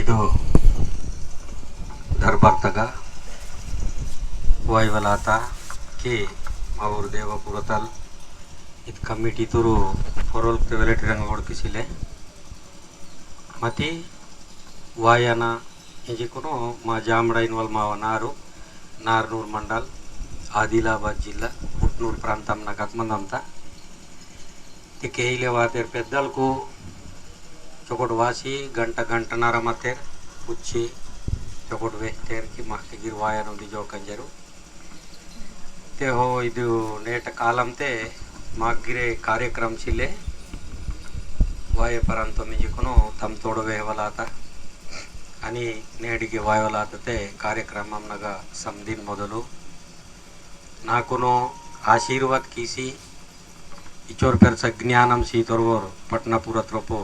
ಇದು धरबर्तगा वायवलाता के माऊर देवपुरतल इत कमिटी तुरु फॉरल तेवलेट रंग ओळखिसिले मती वायना इंजे कोनो मा जामडा इनवल माव नारू नारनूर मंडल आदिलाबाद जिल्ला पुट्नूर प्रांతం नगतमंदंता ते केहिले वातेर पेद्दलकु चोकोट वासी गंట గంటన్నర మతేర్ ఉచ్చి चोकोट वेस्टेर की माके गिर वायन उंदी जो कंजरू ते हो इदु नेट कालम ते मागिरे कार्यक्रम छिले वाय परंतो मिजी कोनो तम तोड़ वेहवलाता आणि नेडिगे वायवलाता ते कार्यक्रम नगा समदिन मोदलु नाकुनो आशीर्वाद कीसी इचोर पर ज्ञानम सीतोरवर पटनापुरत्रोपो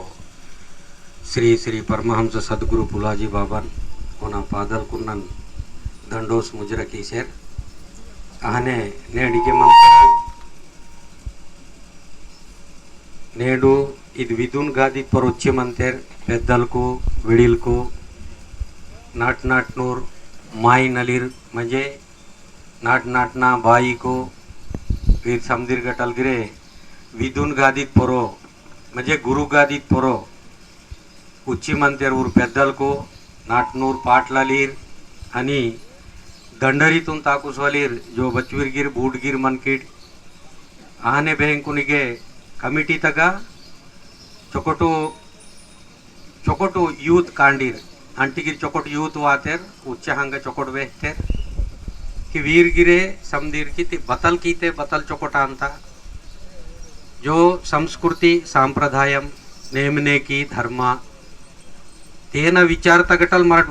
श्री श्री परमहंस सद्गुरु पुलाजी बाबन ओना पादल कुन्नन दंडोस मुजरा कीसेर आहने नेडिगे मंत्र नेडू इद विदुन गादी परोच्चे मंतेर पेद्दलकु विडिलकु नाट नाटनूर माई नलीर म्हणजे नाट नाटना बाईको वीर समदीर गटलगिरे विदुन गादीत पोरो म्हणजे गुरु गादीत पोरो उच्ची मंतेर ऊर पेद्दलकु नाटनूर पाटलालीर आणि दंडरीतून ताकुसवालीर जो बचवीरगिर बूटगिर मनकिड आहने बेहंकुनिगे कमिटी तगा चोकोटू चोकोटू यूथ कांडीर अंटिगिर चोकोट यूथ वातेर उच्च हंग चोकोट वेहतेर कि वीरगिरे समदीर की ती बतल कीते बतल चोकोटा अंता जो संस्कृति सांप्रदायम नेमने की धर्म तेना विचार तगटल मराठ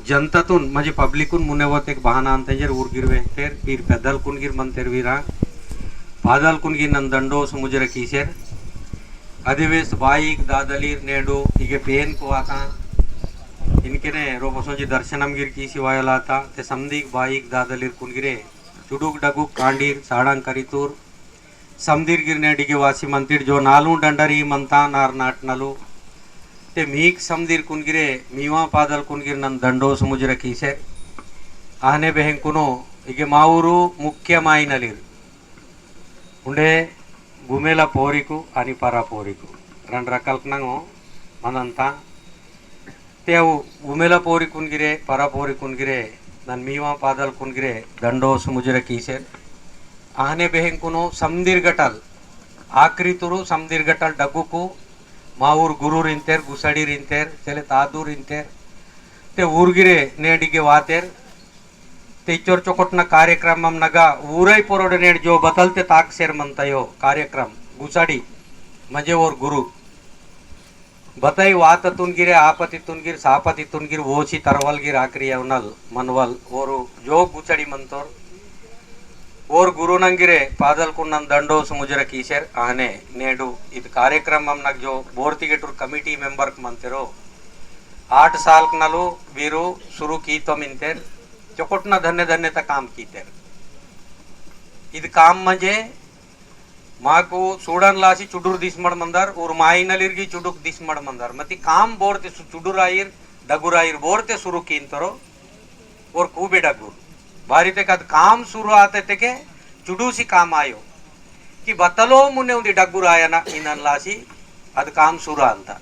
जनतातून म्हणजे पब्लिकून मुनेवत एक बहाना अंतर ऊरगिर वेहतेर वीर पेदल कुनगिर मंतेर वीरा पादल कुनगिर नंदंडो समुजर कीसेर अधिवेश बाईक दादलीर नेडो इगे पेन को आता इनके ने रोबसोंजी दर्शनम गिर कीसी वायलाता ते समदीक बाईक दादलीर कुनगिरे चुडुक डगुक कांडीर साडांग करितूर समदीर गिर नेडिगे वासी मंतिर जो नालू डंडरी मंता नार नाटनलू ते मीक समदीर कुनगिरे मीवा पादल कुनगिर नन दंडो समुजर कीसे आहने बेहन कुनो इगे माऊरू मुख्य माईनलीर उंडे गुमेला पोरिकु आणि परा पोरिकु రెండు రకాలకు మనంతా तेव गुमेला पोरी कुनगिरे परा पोरी कुनगिरे नन मीवा पादल कुनगिरे दंडो समुजर कीसे आहने बेहन कुनो समदीर गटल आखरी तुरु समदीर गटल डगुकु माऊर गुरूर इंतेर गुसडीर इंतेर चले तादूर इंतेर ते ऊरगिरे नेडिगे वातेर ते इचोर चोकोटना कार्यक्रम नगा ऊरई पोरोडे नेड जो बदलते ताकसेर म्हणतायो कार्यक्रम गुसडी म्हणजे ओर गुरु बताई वाततून गिरे आपतीतून गिर सापतीतून गिर ओची तरवल गिर आखरी अवनल मनवल और जो गुसडी म्हणतोर और गुरु नंगिरे पादल कुन्नन दंडो समुजर कीसेर आहने नेडू इद कार्यक्रम नग जो बोर्तिगेटूर कमिटी मेंबर मंतेरो 8 साल नलू वीरू शुरू की तो मिनतेर चोकोटना धन्य धन्यता काम कीतेर इद काम म्हणजे माकू सूडन लासी चुडूर दिसमड मंदार और माईनलिरगी चुडुक दिसमड मंदार मती काम बोरते चुडुराईर डगुराईर बोरते शुरू कींतरो और खूबे डगुर बारी ते कद काम शुरू आते ते के चुडूसी काम आयो कि बतलो मुने उदी डगुर आयना इनन लासी अद काम शुरू अंता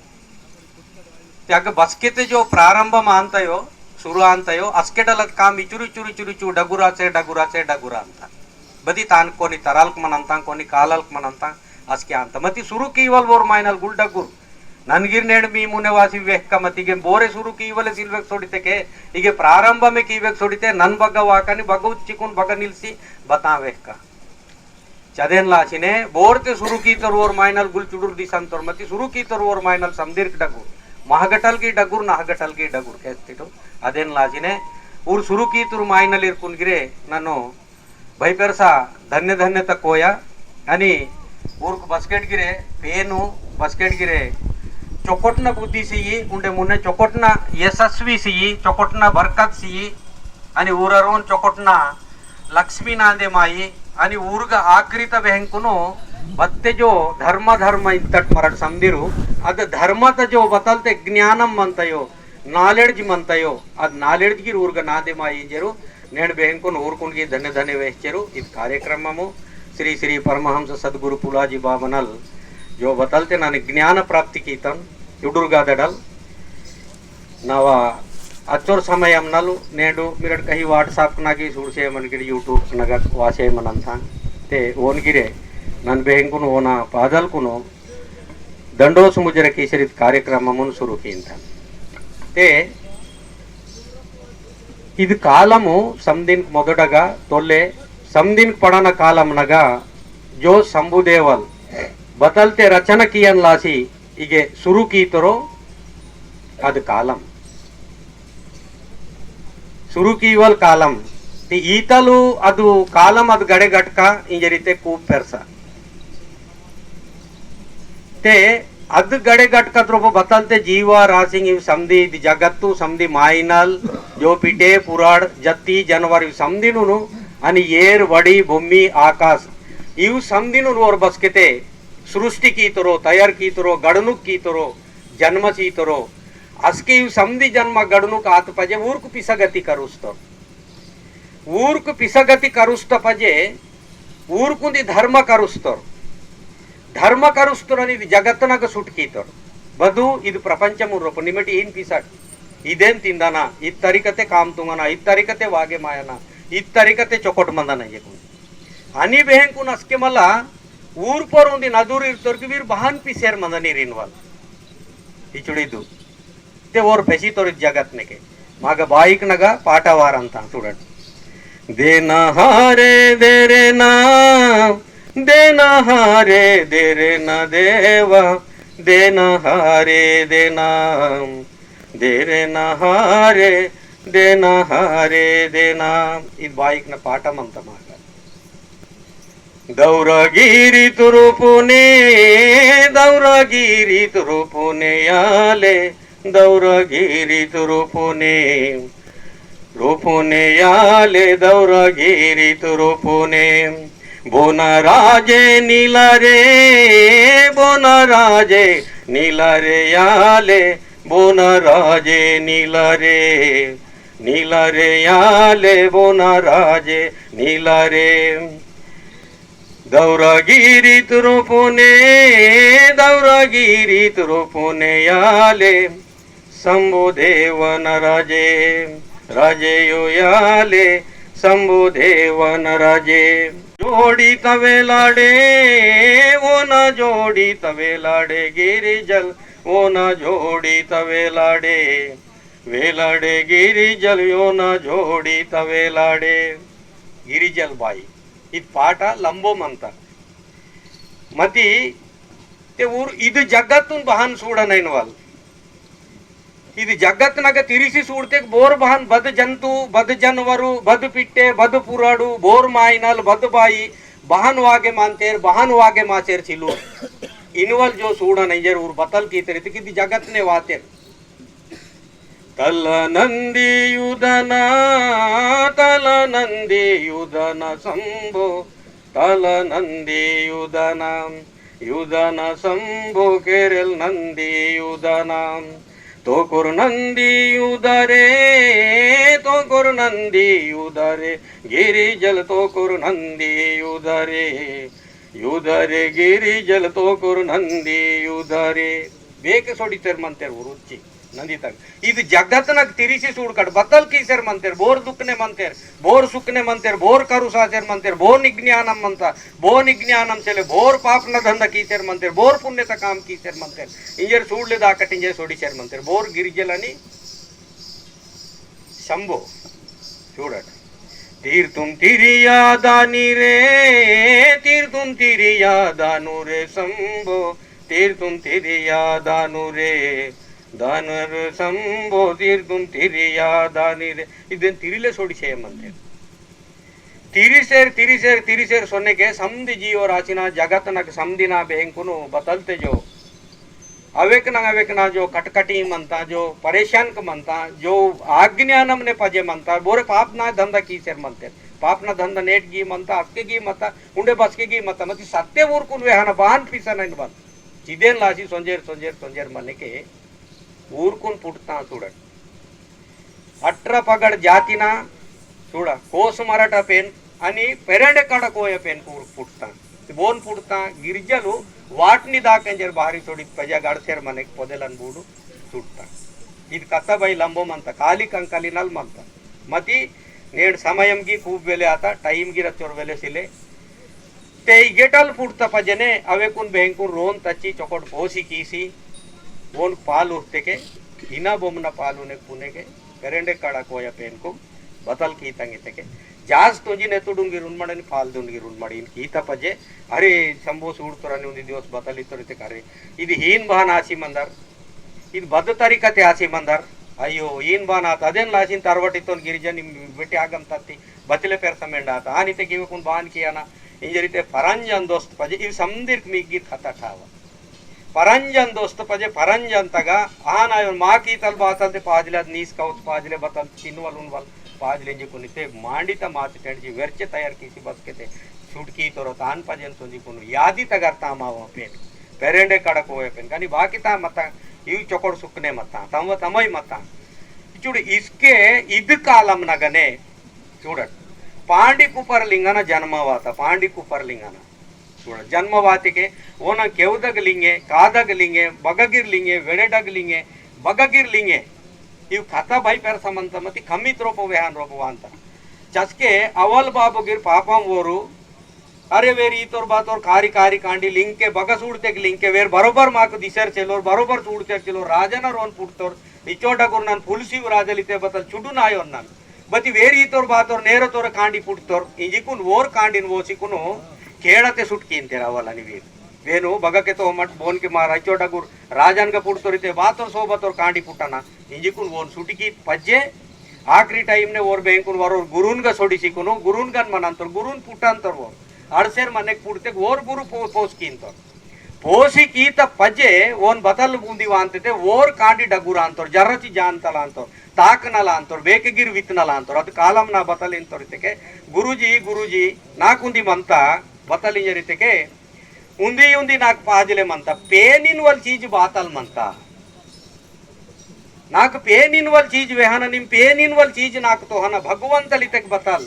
त्याग बसकेते जो प्रारंभ मानतायो शुरू अंतायो अस्केडल काम इचुरी चुरी चुरी चु डगुराचे अंता बदी तान कोनी तरल्क मनंता कोनी कालल्क मनंता अस्के अंता मती शुरू कीवल वोर माइनल गुल डगुर ननगिर नेड मी मुनेवासी वेहक मतिगे बोरे शुरू कीवले सिल्वेक सोडिते के इगे प्रारंभ में कीवेक सोडिते नन बग्ग वाकनी बग्ग उच्चिकुन बग्ग निल्सी बता वेहक चदेन लाचिने बोरते शुरू की तरवर माइनल गुल चुडुर दिसंतोर मती शुरू की तरवर माइनल समदीर डगुर महगटल की डगुर नाहगटल की डगुर केस्तिटो अदेन लाचिने ऊर शुरू की तुर माइनल इरकुनगिरे ननो भयपेरसा धन्य धन्य तकोया आणि ऊर्क बस्केट गिरे पेनु बस्केट गिरे चौकोटना बुद्धि सिई उंडे मुन्ने चौकोटना यशस्वी सिई चौकोटना बरकत सिई आणि ऊररोन चौकोटना लक्ष्मी नांदे माई आणि ऊर्ग आकृत बेहंकुनो बत्ते जो धर्म धर्म इंतट मराठ समदिरू अद धर्मत जो बतलते ज्ञानम मंतयो నాలెడ్జ్ మంతయో అది నాలెడ్జ్కి ఊరుగా నాదే మా ఏంచారు నేను బెంకుని ఊరుకునికి ధన్య ధన్య వేయించారు ఇది కార్యక్రమము శ్రీ శ్రీ పరమహంస సద్గురు పులాజీ బాబనల్ जो बतलते ನಾನು ಜ್ಞಾನ ಪ್ರಾಪ್ತಿ ಕೀತನ್ ಹುಡುಗಾದಡಲ್ ನಾವು अच्छोर समय नल नेडू मेरे कहीं व्हाट्सअप नागी सूड़से मन गिरी यूट्यूब नगत वासे मनन था ते ओन गिरे नन बेंकुन ओना पादल कुनो ದಂಡೋಸ್ ಮುಜರ ಕೇಸರಿತ ಕಾರ್ಯಕ್ರಮವನ್ನು ಶುರು ಕಿಂತ ते ಇದು ಕಾಲಮು ಸಮದಿನ ಮೊದಡಗ ತೊಲ್ಲೆ ಸಮದಿನ ಪಡನ ಕಾಲಂನಗ जो शंभुदेवल बदलते रचना कियन लासी इगे शुरू कीतरो अद कालम शुरू कीवल कालम ती ईतलु अदु कालम अद गड़े गटक इंजरीते खूब पेरसा ते अद गड़े गटक बतलते जीव राशि इव समधि जगत्तु समधि माइनल जो पिटे पुराड़ जत्ती जानवर इव समधिनु अनि ಏರ್ वड़ी भूमि आकाश इव समधिनु और बसकेते सृष्टि की तरो तैयार की तरो गड़नुक की तरो जन्म सी तरो अस्के इव समधि जन्म गड़नुक आत पजे ऊर्क पिसगति करुस्तो ऊर्क पिसगति करुस्त पजे ऊर्कुंदी धर्म करुस्तो धर्म करुस्तरनि जगत्तनग सुटकीतोर बदु इद प्रपंचमु रूप निमटी इन पिसट इदेन तिंदाना इत तरीकते काम तुंगना इत तरीकते वागे मायना इत तरीकते चोकोट मंदना ये अनि बेहंकुन अस्के मला ऊर पर उंदी नदूर इर्तोर वीर बहान पिसेर मंदनी रिनवाल इचुडिदु ते और पेशी तोर जगत नेके माग बाइक नगा पाटवार अंत चूडंడి देना हारे देरे ना देना हारे देरे ना देवा देना हारे देना देरे ना हारे देना हारे देना इद बाइक न पाठम अंत माग दौरगिरी तुरुपुने दौरगिरी तुरुपुने याले दौरगिरी तुरुपुने रूपुने याले दौरगिरी तुरुपुने बोनराजे नीलारे बोनराजे नीलारे याले बोनराजे नीलारे नीलारे याले बोनराजे नीलारे दौरगिरी तुरुपुने दौरगिरी तुरुपुने याले शंभुदेवन राजे राजे यो याले शंभुदेवन राजे जोड़ी तवे लाडे वो न जोड़ी तवे लाडे गिरी जल वो न जोड़ी तवे लाडे वे लाडे गिरी जल यो न जोड़ी तवे लाडे गिरिजल बाई इत पाठ लंबो मंत मती ते ऊर इद जगत्तुन बहान सूडनैन वाल इद जगत्नग तिरिसी सूडते बोर बहान बद जंतु बद जानवरु बद पिट्टे बद पुराडु बोर माइनल बद बाई बहान वागे मानतेर बहान वागे माचेर चिलु इनवल जो सूडनैजर ऊर बतल की तरीति कि जगत ने वातेर तल नंदी युदना संभो तल नंदी युदना संभो केरल नंदी युदना तो कुर नंदी युदरे गिरी जल तो कुर नंदी युदरे युदरे गिरी जल तो कुर नंदी युदरे बेके सोडी तेर मंतेर उरुच्ची नंदी तक इद जगत्नग तिरिसी सूडकट बतल कीसेर मंतेर बोर दुखने मंतेर बोर सुखने मंतेर बोर करुसासेर मंतेर बोर निज्ञानम मंता बोर निज्ञानम चले बोर पाप न धंधा कीसेर मंतेर बोर पुण्य ता काम कीसेर मंतेर इंजर सूडले दाकट इंजर सोडीसेर मंतेर बोर गिरिजलनी शंभो चूडट तीर तुम तिरिया दानी रे तीर तुम तिरिया दानु रे शंभो तीर तुम तिरिया दानु रे दानर संभो तीर तुम तिरिया दानी रे इदेन तिरिले सोडी చేయమంతే तिरिसेर सोने के समधि जीव राचिना जगत नक समधिना बेंकुनु बतलते जो अवेकना जो कटकटी मनता जो परेशान क मनता जो आज्ञानम ने पजे मनता बोरे पाप ना धंधा कीसेर मनते पाप ना धंधा नेट गी मनता अक्के गी मता उंडे बसके गी मता मती सत्य ऊरकुन वेहना बान पिसनैन बन चिदेन लासी सोंजेर सोंजेर सोंजेर मने के ऊरकुन पुटता चूडंడి अठरा पगड जातीना सोडा कोस मराठा पेन आणि पेरेंडे कडकोय पेन फुटता बोन फुटता गिरिजलू वाटनी दाकंजर भारी सोडी प्रजा गडसेर मनेक पोदेलन बूडू सुट्टा ఇది కథబై లంబం అంత ఖాళీ కంకలినల్ మంత మతి నేడు సమయంకి खूप वेले आता टाइम गिरा चोर वेले सिले ते गेटल फुटता पजने अवेकुन बेंकुन रोन तची चोकट पोसी कीसी वोन पाल उठते के हिना बोमना पालू ने पुणे के करेंडे काड़ा कोया पेन को बतल की तंगिते के जास्त तुझी ने तुडुंगी रुनमडनी फाल दुंगी रुनमडी कीता पजे अरे संबो सूडतोरनी उंदी दिवस बतली तोरिते करे ఇది హీన్ బాన్ ఆసి మందర్ ఇది బద్ద తరికతే ఆసి మందర్ ಅಯ್ಯೋ ಏನ್ ಬಾನ್ ಆತ ಅದೇನ್ ಲಾಸಿನ ತರವಟಿತ್ತೊಂದು ಗಿರಿಜನ್ ಬೆಟ್ಟಿ ಆಗಮ್ ತತ್ತಿ ಬತಿಲೆ ಪೆರ್ಸಮೆಂಡ ಆತ ಆ ನೀತೆ ಕಿವಕುನ್ ಬಾನ್ ಕಿಯಾನ ಇಂಜರಿತೆ ಪರಂಜನ್ ದೋಸ್ತ್ ಪಜೆ ಇವ್ ಸಮದಿರ್ಕ್ ಮಿಗ್ಗಿರ್ ಖತಠಾವ ಪರಂಜನ್ ದೋಸ್ತ್ ಪಜೆ ಪರಂಜನ್ ತಗ ಆನ ಇವನ್ ಮಾಕಿ ತಲ್ ಬಾತಲ್ತೆ ಪಾಜಿಲೆ ಅದ್ ನೀಸ್ ಕೌತ್ ಪಾಜಿಲೆ ಬತಲ್ ತಿನ್ವಲ್ ಉನ್ವಲ್ ಪಾಜಿಲೆ जिकुनिते मांडित माति टेंजी वेरचे तयार कीसी बसकेते छुटकी तोरो तान पजन सोजी कुनु यादी तगर तामाव पेन पेरेंडे कड़क होए पेन कानी बाकी ता मत इव चोकोड़ सुकने मत तम तमय मत चूड़ इसके इद कालम नगने चूड़ पांडी कुपर लिंगन जन्मवात पांडी कुपर लिंगन चूड़ जन्मवाति के ओन केवदग लिंगे कादग लिंगे बगगिर लिंगे वेडेडग लिंगे बगगिर लिंगे इव कथा भाई पेर समंत मति कमित रोप वेहान रोपवांत चस्के अवल बाबू गिर पापम वोरू अरे वेर ईतोर बातोर कारी कारी कांडी लिंक के बगा सूडते लिंक के वेर बरोबर माक दिसर चलोर बरोबर सूडते चलोर राजन रोन पुटतोर इचोडगुर नन फुलसिव राजलिते बतल चुडु नायोन नन बति वेर ईतोर बातोर नेर तोर कांडी पुटतोर इंजिकुन वोर कांडिन वोसिकुनु केड़ते सुटकींते रावलनि वीर वेनु बगके तो मट बोन के मार इचोडगुर राजन का पुटतोरिते बातोर सोबतोर कांडी पुटना इंजिकुन वोन सुटकी पज्जे आखरी टाइम ने वोर बेंकुन वरोर गुरुन का सोडिसिकुनु गुरुन गन मनंतोर गुरुन पुटंतोर वोर अड़सेर मने पुड़ते ओर गुरु पोस कींतो पोसी कीत पजे ओन बतल बूंदी वांते ओर कांडी डगुरा अंतोर जर्रची जानतला अंतोर ताकनला अंतोर बेकगिर वित्नला अंतोर अद कालम ना बतल इंतोरिते गुरुजी नाकुंदी मंता बतल इंजरिते उंदी उंदी नाक पाजले मंता पेनिन वल चीज बातल मंता नाक पेनिन वल चीज वेहन निम पेनिन वल चीज नाक तो हना भगवंतलितेक बतल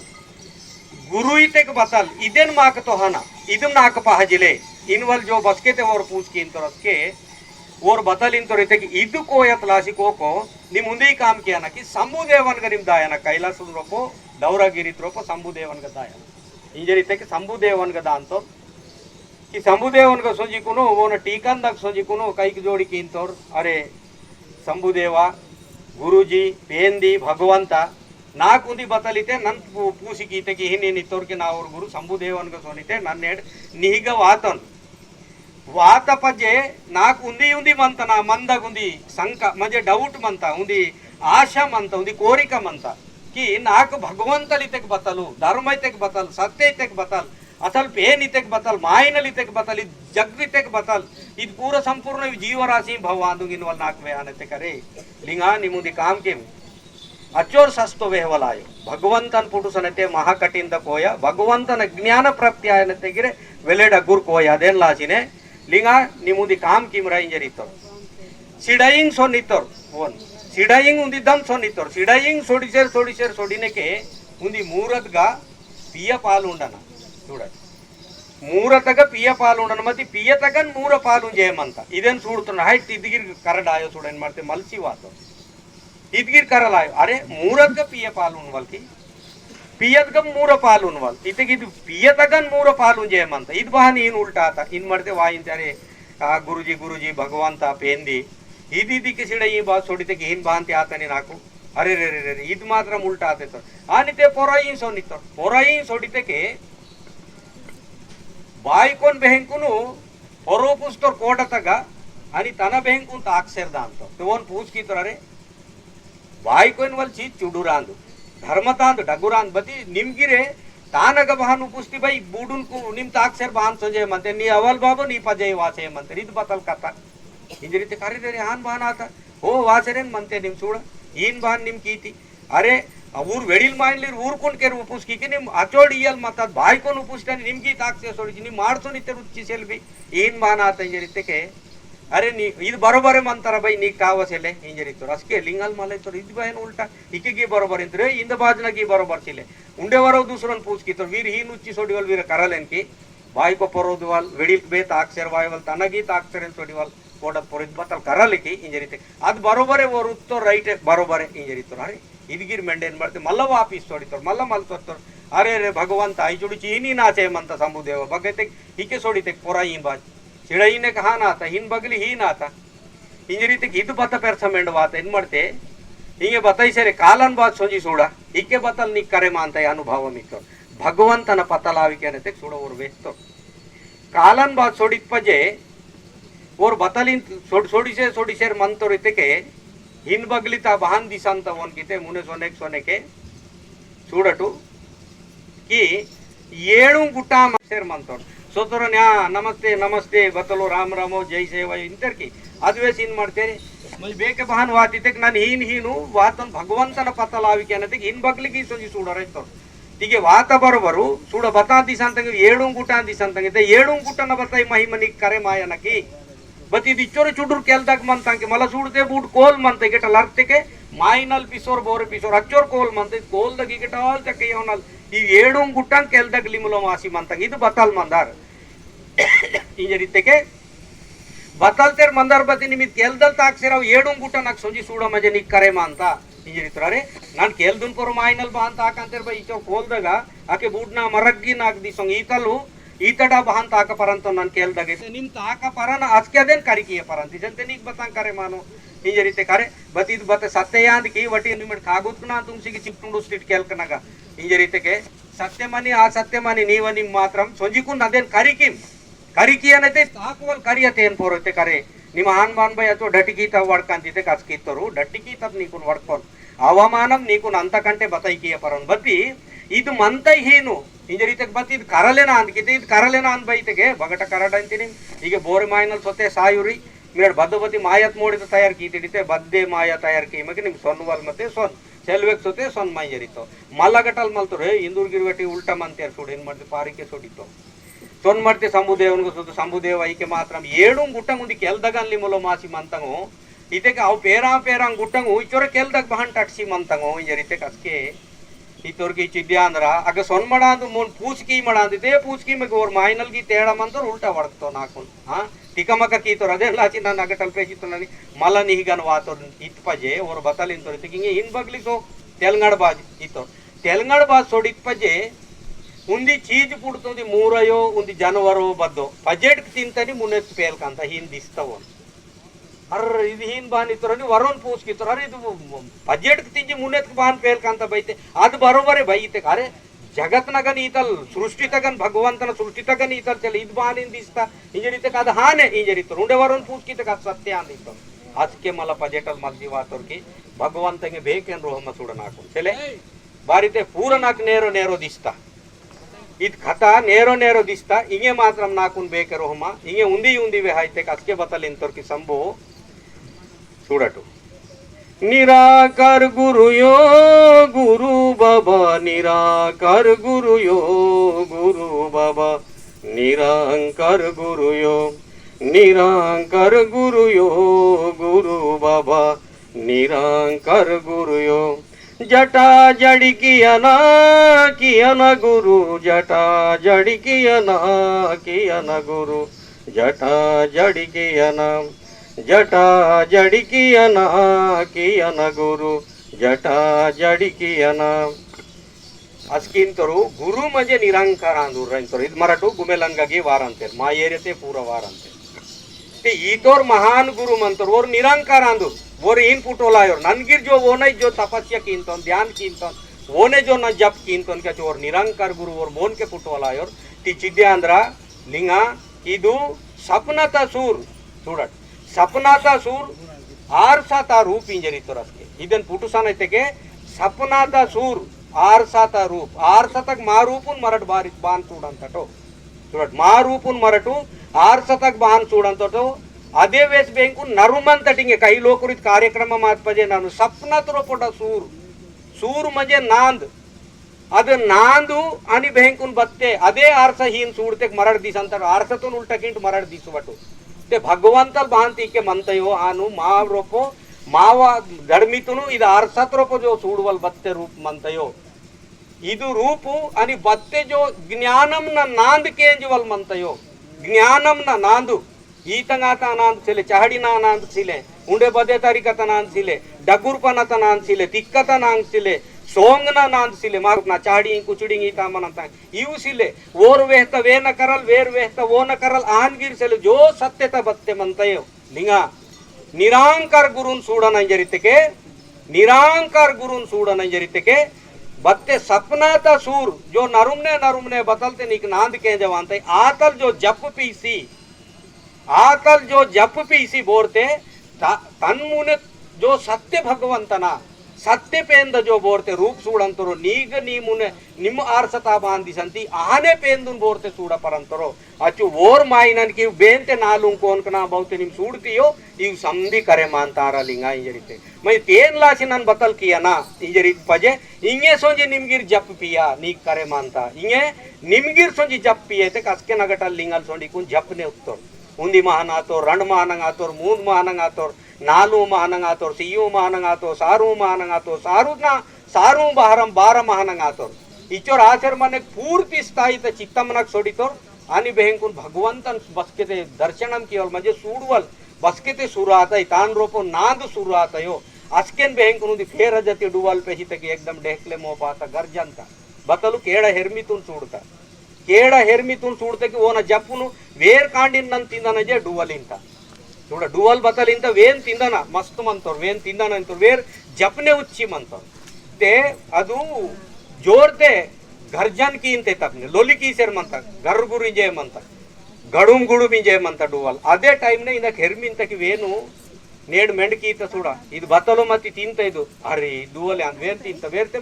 गुरु इतेक बतल इदेन माक तो हना इदम नाक पाहजिले इनवल जो बसके ते और पूछ की इंतरस के और बतल इंतरिते कि इदु को यतलासी को नि मुंदी काम किया ना कि शंभुदेवन का निम दायना कैलास रोपो दौरागिरी रोपो शंभुदेवन का दायना इंजरिते कि शंभुदेवन का दांतो कि शंभुदेवन का सोजी कुनो वो न टीकन दक सोजी कुनो कई जोड़ी की इंतोर अरे शंभुदेवा गुरुजी पेंदी भगवंता नाकुंदी बतलिते नन पूसी कीते कि हिनी नितोर के ना और गुरु शंभुदेवन का सोनिते नन्नेड निहिग वातन वात पजे नाक उंदी उंदी मंत ना मंदगुंदी संक मजे डाउट मंता उंदी आशा मंत उंदी कोरिक मंत कि नाक भगवंतलितेक बतलु धर्मइतेक बतल सत्यइतेक बतल असल पेनितेक बतल मायनलितेक बतल जगवितेक बतल इद पूरा संपूर्ण जीवराशि भगवान वल नाक वेहानते करे लिंगा निमुदी काम के अचोर सस्तो वेहवलायो भगवंतन पुटुसनते महाकठिन कोया भगवंतन ज्ञान प्राप्त्यायनते गिरे वेलेड गुर कोया देन लासिने लिंगा निमुदी काम किमरा इंजरितो सिडाइंग सोनितोर फोन सिडाइंग उंदी दम सोनितोर सिडाइंग सोडिसेर सोडिने के उंदी मूरतगा पिय पालु उंडना చూడ మూరతగా పియ పాలు ఉండన మతి పియతగన్ ಮೂರ ಪಾಲು ಜೇಮಂತ ಇದನ್ ಸೂಡ್ತನ ಹೈಟ್ ಇದ್ಗಿರ್ ಕರಡಾಯೋ ಸುಡನ್ ಮಾಡ್ತೆ ಮಲ್ಸಿ ವಾತ ಇದ್ಗಿರ್ ಕರಲಾಯೋ ಅರೆ ಮೂರತ್ಗ ಪಿಯ ಪಾಲು ಉನ್ವಲ್ಕಿ ಪಿಯತ್ಗ ಮೂರ ಪಾಲು ಉನ್ವಲ್ ಇತಗಿದ್ ಪಿಯತಗನ್ ಮೂರ ಪಾಲು ಜೇಮಂತ ಇದ್ ಬಹನಿ ಇನ್ ಉಲ್ಟಾತ ಇನ್ ಮಾಡ್ತೆ ವಾಯಿಂತಾರೆ ಆ ಗುರುಜಿ ಭಗವಂತ ಪೇಂದಿ ಇದಿದಿಕ್ಕೆ ಸಿಡ ಈ ಬಾ ಸೋಡಿತೆ ಏನ್ ಬಾಂತಿ ಆತನೆ ನಾಕು ಅರೆ ರೆ ರೆ ರೆ ಇದ್ ಮಾತ್ರ ಉಲ್ಟಾ ಆತೆ ಆನಿತೆ ಪೊರಾಯಿನ್ ಸೋನಿತ ಪೊರಾಯಿನ್ ಸೋಡಿತೆಕೆ बायकोन बेहंकुनु ಹೊರೋ ಪುಸ್ತರ್ ಕೋಟತಗ आणि तना बेहंकुन ताक्षर दांतो तोन पूछ की तोरे बायकोन वल चीज चुडुरांद धर्मतांद डगुरांद बती निमगिरे तानग बहानु पुस्ती बाई बूडुन को निम ताक्षर बान संजय म्हणते नी अवल बाबू नी पजय वासे म्हणते रिद बतल कथा इंजरीते करे रे हान बान आता हो वासेरेन म्हणते निम सोड इन बान निम कीती अरे ऊर वेडिल माइनली ऊरकोन केर उपुस की निम अचोड इयल मत बायकोन उपुस्टानी निमगी ताक्षे सोडी नि माडसोन इते रुच्ची सेल्बी इन बान आता इंजरीते के अरे नी ಇದು ಬರೋಬರೇ ಮಂತಾರ ಬೈ ನೀ ಕಾವಸೆಲೆ ಹಿಂಜರಿತ್ತು ಅಸ್ಕೆ ಲಿಂಗಲ್ ಮಾಲೈತರು ಇದು ಬಯನ್ ಉಲ್ಟಾ ಇಕೆಗೆ ಬರೋಬರ್ ಇಂದ್ರೆ ಇಂದ ಬಾಜನಗಿ ಬರೋಬರ್ ಸಿಲೆ ಉಂಡೆ ವರೋ दूसरन पूछ की तो वीर ही नुच्ची सोडीवल वीर करलेन की बाई को परोदवल वेडिल बेत अक्षर वायवल तनगी ताक्षरन सोडीवल कोडत पोरित बतल करलिकी इंजरिते ಅದು ಬರೋಬರೇ ವರುತ್ತೋ ರೈಟ್ ಬರೋಬರೇ ಇಂಜರಿತ್ತು ಅರೆ ಇದಿಗಿರ್ ಮೆಂಡೇನ್ ಮಾಡ್ತೆ ಮಲ್ಲ ವಾಪಿಸ್ ಸೋಡಿತರು ಮಲ್ಲ ಮಲ್ತೋತ್ತರು ಅರೆ रे भगवंत आई जुड़ी चीनी नाचे मंत समुदेव बगते हिके सोडीते पोरा ही बाज चिड़ईने कहा नाता हिन बगली ही नाता इंजरीते ಇದು ಬತ್ತ ಪೆರ್ಸಮೆಂಡ್ ವಾತ ಏನ್ ಮಾಡ್ತೆ ಹಿಂಗೆ ಬತೈಸರೆ ಕಾಲನ್ ಬಾತ್ ಸೋಜಿ ಸೂಡ ಹಿಕ್ಕೆ ಬತಲ್ ನಿ ಕರೆ ಮಾಂತ ಅನುಭವ ಮಿಕ್ಕೋ ಭಗವಂತನ ಪತಲಾವಿಕೆ ಅನ್ನತೆ Sooda or ವೇಸ್ತೋ colon Baat ಸೋಡಿತ್ ಪಜೆ or ಬತಲಿನ್ सोडीसेर मंतोर इतके हिन बगली ता बहान दिसंत वन किते मुने सोनेके చూడటు की ಏಳು ಗುಟ್ಟ ಸೇರ್ ಮಂತೋಡ್ ಸೋತರ ನ್ಯಾ ನಮಸ್ತೆ ನಮಸ್ತೆ ಬತಲು ರಾಮ ರಾಮೋ ಜೈ ಸೇವ ಇಂತರ್ಕಿ ಅದ್ವೇಸ್ ಇನ್ ಮಾಡ್ತೇನೆ ಬೇಕೆ ಬಹಾನ್ ವಾತಿತೆಕ್ ನಾನು ಹೀನು ವಾತನ್ ಭಗವಂತನ ಪತಲಾವಿಕೆ ಅನ್ನತೆ ಹಿನ್ ಬಗ್ಲಿಗೆ ಸೊಂಜಿ ಸೂಡರೈತೋರ್ ಹೀಗೆ ವಾತ ಬರೋಬರು ಸೂಡ ಬತಾ ದಿಸಂತಂಗ ಏಳು ಗುಟ್ಟ ದಿಸಂತಂಗಿತೆ ಏಳು ಗುಟ್ಟನ ಬತಾಯಿ ಮಹಿಮನಿ ಕರೆ ಮಾಯನಕಿ बती दिच्चोरे चुडुर केलदाग मंतांके मला सूडते बूट कोल मंते गेट लर्तेके माइनल पिसोर बोरे पिसोर अच्छोर कोल मंते कोल दगी गेट आल तके योनल ಈ ಏಳು ಗುಟ್ಟಂ ಕೆಲ್ದಾಗ ಲಿಮುಲೋ ಮಾಸಿ ಮಂತಂಗ ಇದು ಬತಾಲ್ ಮಂದಾರ್ ಇಂಜರಿತೆಗೆ ಬತಾಲ್ತೇರ್ ಮಂದಾರ್ ಬತಿ ನಿಮಿತ್ ಕೆಲ್ದಲ್ ತಾಕ್ಸಿರಾವ್ ಏಳು ಗುಟ್ಟ ನಾಕ್ ಸೊಂಜಿ ಸೂಡ ಮಜೆ ನಿ ಕರೆ ಮಾಂತ ಇಂಜರಿತ್ರಾರೆ ನಾನ್ ಕೆಲ್ದುನ್ ಪೊರ ಮಾಯಿನಲ್ ಬಾ ಅಂತ ಹಾಕಂತೇರ್ ಬೈ ಈಚೋ ಕೋಲ್ದಾಗ ಆಕೆ ಬೂಡ್ನ ಮರಗ್ಗಿ ನಾಕ್ ದಿಸೊಂಗ್ ಈತಲು ಈತಡ ಬಹಾನ್ ತಾಕ ಪರಂತ ನಾನು ಕೇಳ್ದಾಗ ನಿಮ್ ತಾಕ ಪರನ ಅಸ್ಕೆ ಅದೇನ್ ಕರಿಕಿಯ ಪರಂತ ಜನತೆ ನೀಗ್ ಬತಾಂಗ್ ಕರೆ ಮಾನು ಹಿಂಜರಿತೆ ಕರೆ ಬತ್ ಇದು ಬತ್ತ ಸತ್ಯಯಾಂದ್ ಕಿ ವಟಿ ನಿಮ್ಮಡ್ ಕಾಗುತ್ನ ತುಂಸಿಗೆ ಚಿಪ್ಟುಂಡು ಸ್ಟಿಟ್ ಕೇಳ್ಕನಾಗ ಹಿಂಜರಿತೆಗೆ ಸತ್ಯಮನಿ ಆ ಸತ್ಯಮನಿ ನೀವ ನಿಮ್ ಮಾತ್ರ ಸೊಂಜಿಕುಂಡ್ ಅದೇನ್ ಕರಿಕಿ ಅನ್ನತೆ ತಾಕುವಲ್ ಕರಿಯತೆ ಏನ್ ಪೋರತೆ ಕರೆ ನಿಮ್ಮ ಹಾನ್ ಬಾನ್ ಬೈ ಅಥವಾ ಡಟಿಕಿ ತವ್ ವಡ್ಕಂತಿದ್ದೆ ಕಸ್ಕಿತ್ತರು ಡಟಿಕಿ ತಪ್ ನೀಕುನ್ ವಡ್ಕೊಂಡ್ ಅವಮಾನಂ ನೀಕುನ್ ಅಂತ ಕಂಟೆ ಬತೈಕಿಯ ಪರನ್ ಬತ್ತಿ ಇದು ಮಂತೈ ಹೀನು ಇಂಜರಿತೆಗೆ ಬತ್ತಿ ಇದು ಕರಲೇನ ಅಂದ್ಕಿತೆ ಇದು ಕರಲೇನ ಅಂದ್ ಬೈತೆಗೆ ಬಗಟ ಕರಡ ಅಂತೀನಿ ಈಗ ಬೋರೆ ಮಾಯಿನಲ್ಲಿ ಸೊತೆ ಸಾಯುರಿ ಮೇಡ್ ಬದ್ದಬತಿ ಮಾಯತ್ ಮೋಡಿದ ತಯಾರ್ ಕೀತಿಡಿತೆ ಬದ್ದೆ ಮಾಯ ತಯಾರ್ ಕೀಮಗೆ ನಿಮ್ ಸೊನ್ವಲ್ ಮತ್ತೆ ಸೊನ್ ಸೆಲ್ವೆಕ್ ಸೊತೆ ಸೊನ್ ಮೈ ಜರಿतो ಮಲ್ಲಗಟಲ್ ಮಲ್ತರೆ ಇಂದೂರ್ಗಿರ್ಗಟಿ ಉಲ್ಟಾ ಮಂತ್ಯಾರ್ ಸೋಡಿ ಏನ್ ಮಾಡ್ತಿ ಪಾರಿಕೆ ಸೋಡಿतो ಸೊನ್ ಮಾಡ್ತಿ ಸಂಬುದೇವನಿಗೆ ಸೋತು ಸಂಬುದೇವ ಐಕೆ ಮಾತ್ರ ಏಳು ಗುಟ್ಟಂಗ್ ಉಂದಿ ಕೆಲ್ದಗನ್ಲಿ ಮೊಲೋ ಮಾಸಿ ಮಂತಂಗು ಇತೆಗೆ ಅವು ಪೇರಾಂಗ್ ಗುಟ್ಟಂಗು ಇಚ್ಚೋರ ಕೆಲ್ದಾಗ ಬಹನ್ ಟಟ್ಸಿ ಮಂತಂಗು ಇಂಜರಿತೆ ಕಸ್ಕೆ इतोर्गी चिद्या अंद्र अगर सोन मड़ा मोन पूछकी मड़ा दे पूछकी में गोर माइनल की तेड़ा मंतर उल्टा वड़कतो नाकुन हां टिकमक की तो रदे लाची ना नगे तलपेची तो ननी मला निहिगन वातो इत पजे और बतलिन तो तिकिंगे इन बगली सो तेलंगाण बाज इतो तेलंगाण बाज सोडित पजे उंदी चीज पुडतोंदी मूरयो उंदी जानवरो बद्दो बजेट तिंतनी मुनेत पेलकंತ हिन दिस्तवो अरे ಇದು ಹೀನ್ ಬಾನ್ ಇತ್ತರನಿ ವರೋನ್ ಪೂಸ್ಕಿತ್ತರ ಅರೆ ಇದು ಬಜೆಟ್ ತಿಂಜಿ ಮುನೆತ್ ಬಾನ್ ಪೇಲ್ಕಂತ ಬೈತೆ ಅದು ಬರೋಬರೇ ಬೈತೆ ಅರೆ ಜಗತ್ನಗನ್ ಈತಲ್ ಸೃಷ್ಟಿತಗನ್ ಭಗವಂತನ ಸೃಷ್ಟಿತಗನ್ ಈತಲ್ ಚಲ ಇದು ಬಾನಿನ್ ದಿಸ್ತಾ ಇಂಜರಿತೆ ಅದು ಹಾನೆ ಇಂಜರಿತ ಉಂಡೆ ವರೋನ್ ಪೂಸ್ಕಿತ ಅದು ಸತ್ಯ ಅಂದಿತ್ತು ಅದಕ್ಕೆ ಮಲ ಬಜೆಟಲ್ ಮಲ್ದಿ ವಾತೋರ್ಕಿ ಭಗವಂತಂಗೆ ಬೇಕೆಂದ್ರು ಹಮ್ಮ ಸುಡನಾಕು ಚಲೆ ಬಾರಿತೆ ಪೂರ ನಾಕ್ ನೇರೋ ದಿಸ್ತಾ ಇದು ಕಥಾ ನೇರೋ ದಿಸ್ತಾ ಹಿಂಗೆ ಮಾತ್ರ ನಾಕುನ್ ಬೇಕರು ಹಮ್ಮ ಹಿಂಗೆ ಉಂದಿವೆ ಹಾಯ್ತೆ ಅದಕ್ಕೆ ಬತ್ತಲಿಂತೋರ್ಕಿ ಸಂಭು చూడటు నిరాకర్ గురుయో గురు బాబా నిరాకర్ గురుయో గురు బాబా నిరాంకర్ గురుయో నిరాంకర్ గురుయో గురు బాబా నిరాంకర్ గురుయో జటా జడి కియన గురు జటా జడి కియన గురు జటా జడి जटा जड़ी कियन गुरु जटा जड़ी कियन अस्किंतरू गुरु म्हणजे निरंकार अंदूर रंतरू इद मराठू गुमेलंगागी वार अंतेर मा ಏರಿಯತೆ ಪೂರ ವಾರ ಅಂತೆ ते ईतोर महान गुरु मंतर और निरंकार अंदूर और इन पुटोलायोर ननगिर जो ओने जो तपस्या कीनतोन ध्यान कीनतोन ओने जो न जप कीनतोन क्या और निरंकार गुरु और मोन के पुटोलायोर ती चिद्य अंद्र लिंगा इदु सपनाता सूर చూడట్ सपनाता सूर आरसाता रूप इंजरितो रस्के इदन पुटुसान ऐतेके सपनाता सूर आरसाता रूप आरसतक मारूपुन मरट बारी बान चूडंतटो చూడట్ మారూపున్ మరటు ఆర్సతక్ బాన్ చూడంతటో అదే వేస్ బెంకు నరుమంతటింగే కై లోకురిत कार्यक्रम मातपजे ನಾನು सपनात रोपट सूर म्हणजे नांद ಅದು ನಾಂದು आणि बेंकुन बत्ते अदे आरसा हीन सूडते मरड दिस अंतर आरसातून उलटा किंट मरड दिसवटो ते भगवंतल भांति के मनतयो आनु माव रोपो मावा धर्मितुनु इद आरसत रोपो जो सूडवल बत्ते रूप मनतयो इदु रूपु अनि बत्ते जो ज्ञानम न नांद केंजवल मनतयो ज्ञानम न नांदु ಈತಂಗಾತ ನಾಂದ್ ಸಿಲೆ ಚಹಡಿನ ನಾಂದ್ ಸಿಲೆ ಉಂಡೆ ಬದೆ ತರಿಕತ ನಾಂದ್ ಸಿಲೆ ಡಗುರ್ಪನತ ನಾಂದ್ ಸಿಲೆ ತಿಕ್ಕತ ನಾಂದ್ ಸಿಲೆ ಸೋಂಗನ ನಾಂದ್ ಸಿಲೆ ಮಾರುಕ್ನ ಚಾಡಿ ಕುಚುಡಿ ಈತ मनता ಇವು ಸಿಲೆ ಓರ್ ವೇಹತ ವೇನ ಕರಲ್ ವೇರ್ ವೇಹತ ಓನ ಕರಲ್ ಆನ್ಗಿರ್ ಸಿಲೆ ಜೋ ಸತ್ಯತ ಬತ್ತೆ ಮಂತಯೋ ಲಿಂಗ ನಿರಾಂಕಾರ ಗುರುನ್ ಸೂಡನ ಜರಿತಕ್ಕೆ निरांकार गुरुन सूडन जरितके बत्ते सपनाता सूर जो नरुमने बतलते निक नांद के जवानते आतल जो जप पीसी बोरते तन्मुने जो सत्य भगवंतना सत्य पेंद जो बोरते रूप सूडंतरो नीग नी मुने निम आर्सता बांधी संति आने पेंदुन बोरते सूड परंतरो अचु वोर माइनन की बेंते नालुं कोनकना बहुते निम सूडतियो इव संधि करे मानतारा लिंगा इंजरिते मैं तेन लासी नन बतल किया ना इंजरित पजे इंगे सोंजी निमगिर जप पिया नी करे मानता इंगे निमगिर सोंजी जप पिये ते कसके नगटल लिंगल सोंडी कुन जपने उत्तर उंदी महानातोर रण महानंगातोर मूंद महानंगातोर नालू महानंगातोर सियू महानंगातोर सारू महानंगातोर सारू बहारम बार महानंगातोर इचोर आचर मने पूर्ति स्थायी त चित्तमनक सोडितोर आणि बेहंकुन भगवंतन बसकेते दर्शनम केवल म्हणजे सूडवल बसकेते सुरू आता तान रोपो नांद सुरू आता यो अस्केन बेहंकुन उंदी फेर जति डुवल पेहित की एकदम डेखले मोपाता गर्जंता बतलु केड हेर्मितुन सूडता केड हेर्मितुन सूडते की ओना जपुनु वेर कांडिन नन तिंदन जे डुवल इंता చూడ ಡುವಲ್ ಬತಲಿಂತ ವೇನ್ ತಿಂದನ ಮಸ್ತ್ ಮಂತೋರ್ ವೇನ್ ತಿಂದನ ಅಂತ ವೇರ್ ಜಪನೆ ಉಚ್ಚಿ ಮಂತೋರ್ ते ಅದು ಜೋರ್ತೆ ಗರ್ಜನ್ ಕಿ ಇಂತೆ ತಪ್ನೆ ಲೋಲಿ ಕಿ ಸೇರ್ ಮಂತ ಗರ್ ಗುರು ಜೆ ಮಂತ ಗಡುಂ ಗುಡು ಬಿಂಜೆ ಮಂತ ಡುವಲ್ ಅದೇ ಟೈಮ್ ನೆ ಇಂದ ಹೆರ್ಮಿಂತ ಕಿ ವೇನು ನೇಡ್ ಮೆಂಡಕಿ ತ ಸುಡ ಇದು ಬತಲು ಮತಿ ತಿಂತ ಇದು ಅರೆ ಡುವಲ್ ಅಂದ್ ವೇನ್ ತಿಂತ ವೇರ್ತೆ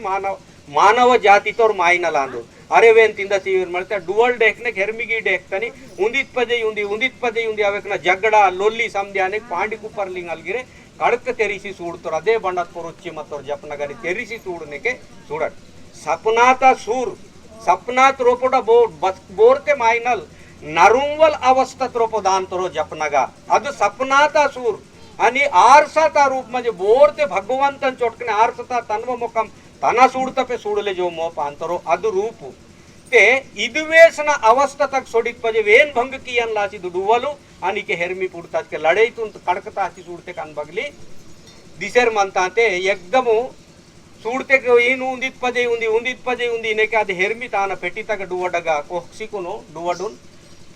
ಮಾನವ ಜಾತಿ ತೋರ್ ಮಾಯಿನಲ ಅಂದು अरे वेन तिंदा सीवर मळते डुवल डेकने हेर्मिगी डेकतनी उंदित पजे उंदी अवेकना जगड़ा लोल्ली समद्याने पांडी कुपर लिंगलगिरे कड़क तेरिसी सूडतोर अदे बंडत पोरुच्ची मत्तोर जपनगरी तेरिसी सूडने के सूडट सपनाता सूर सपनात रोपोडा बोरते माइनल नरुंवल अवस्था रोपो दांतरो जपनगा अदु सपनाता सूर आणि आरसाता रूप म्हणजे बोरते भगवंतन चोटकने आरसता तन्व मुखम तन सूडतपे सूडले जो मोप अंतरो अदु रूपु ते इदुवेसना अवस्था तक सोडित पजे वेन भंग कियन लासी दुडुवलु आणि के हेर्मी पुडतात के लढाईतून कडकता अशी सूडते कान बगली दिसेर म्हणता ते एकदम सूडते के इन उंदित पजे उंदी ने के अदे हेर्मी तान पेटी तक डुवडगा कोक्सिकुनो डुवडुन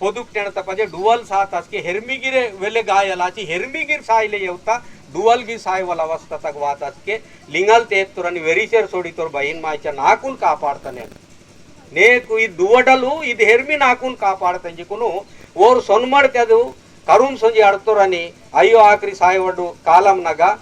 पोदुक टेणत पजे डुवल साथ असके हेर्मीगिरे वेले गायलाची हेर्मीगिर सायले येवता डुवल गी सायवल अवस्था तक वात असके लिंगल तेत्तुरनि वेरिसेर सोडितोर बहिन मायच्या नाकून कापाडताने ने ई डुवडलु इद हेर्मी नाकून कापाडतंजी कुनु ओर सोन्मडतेदु करुम संजी अडतोरनि अಯ್ಯೋ आखरी सायवडु कालम नगा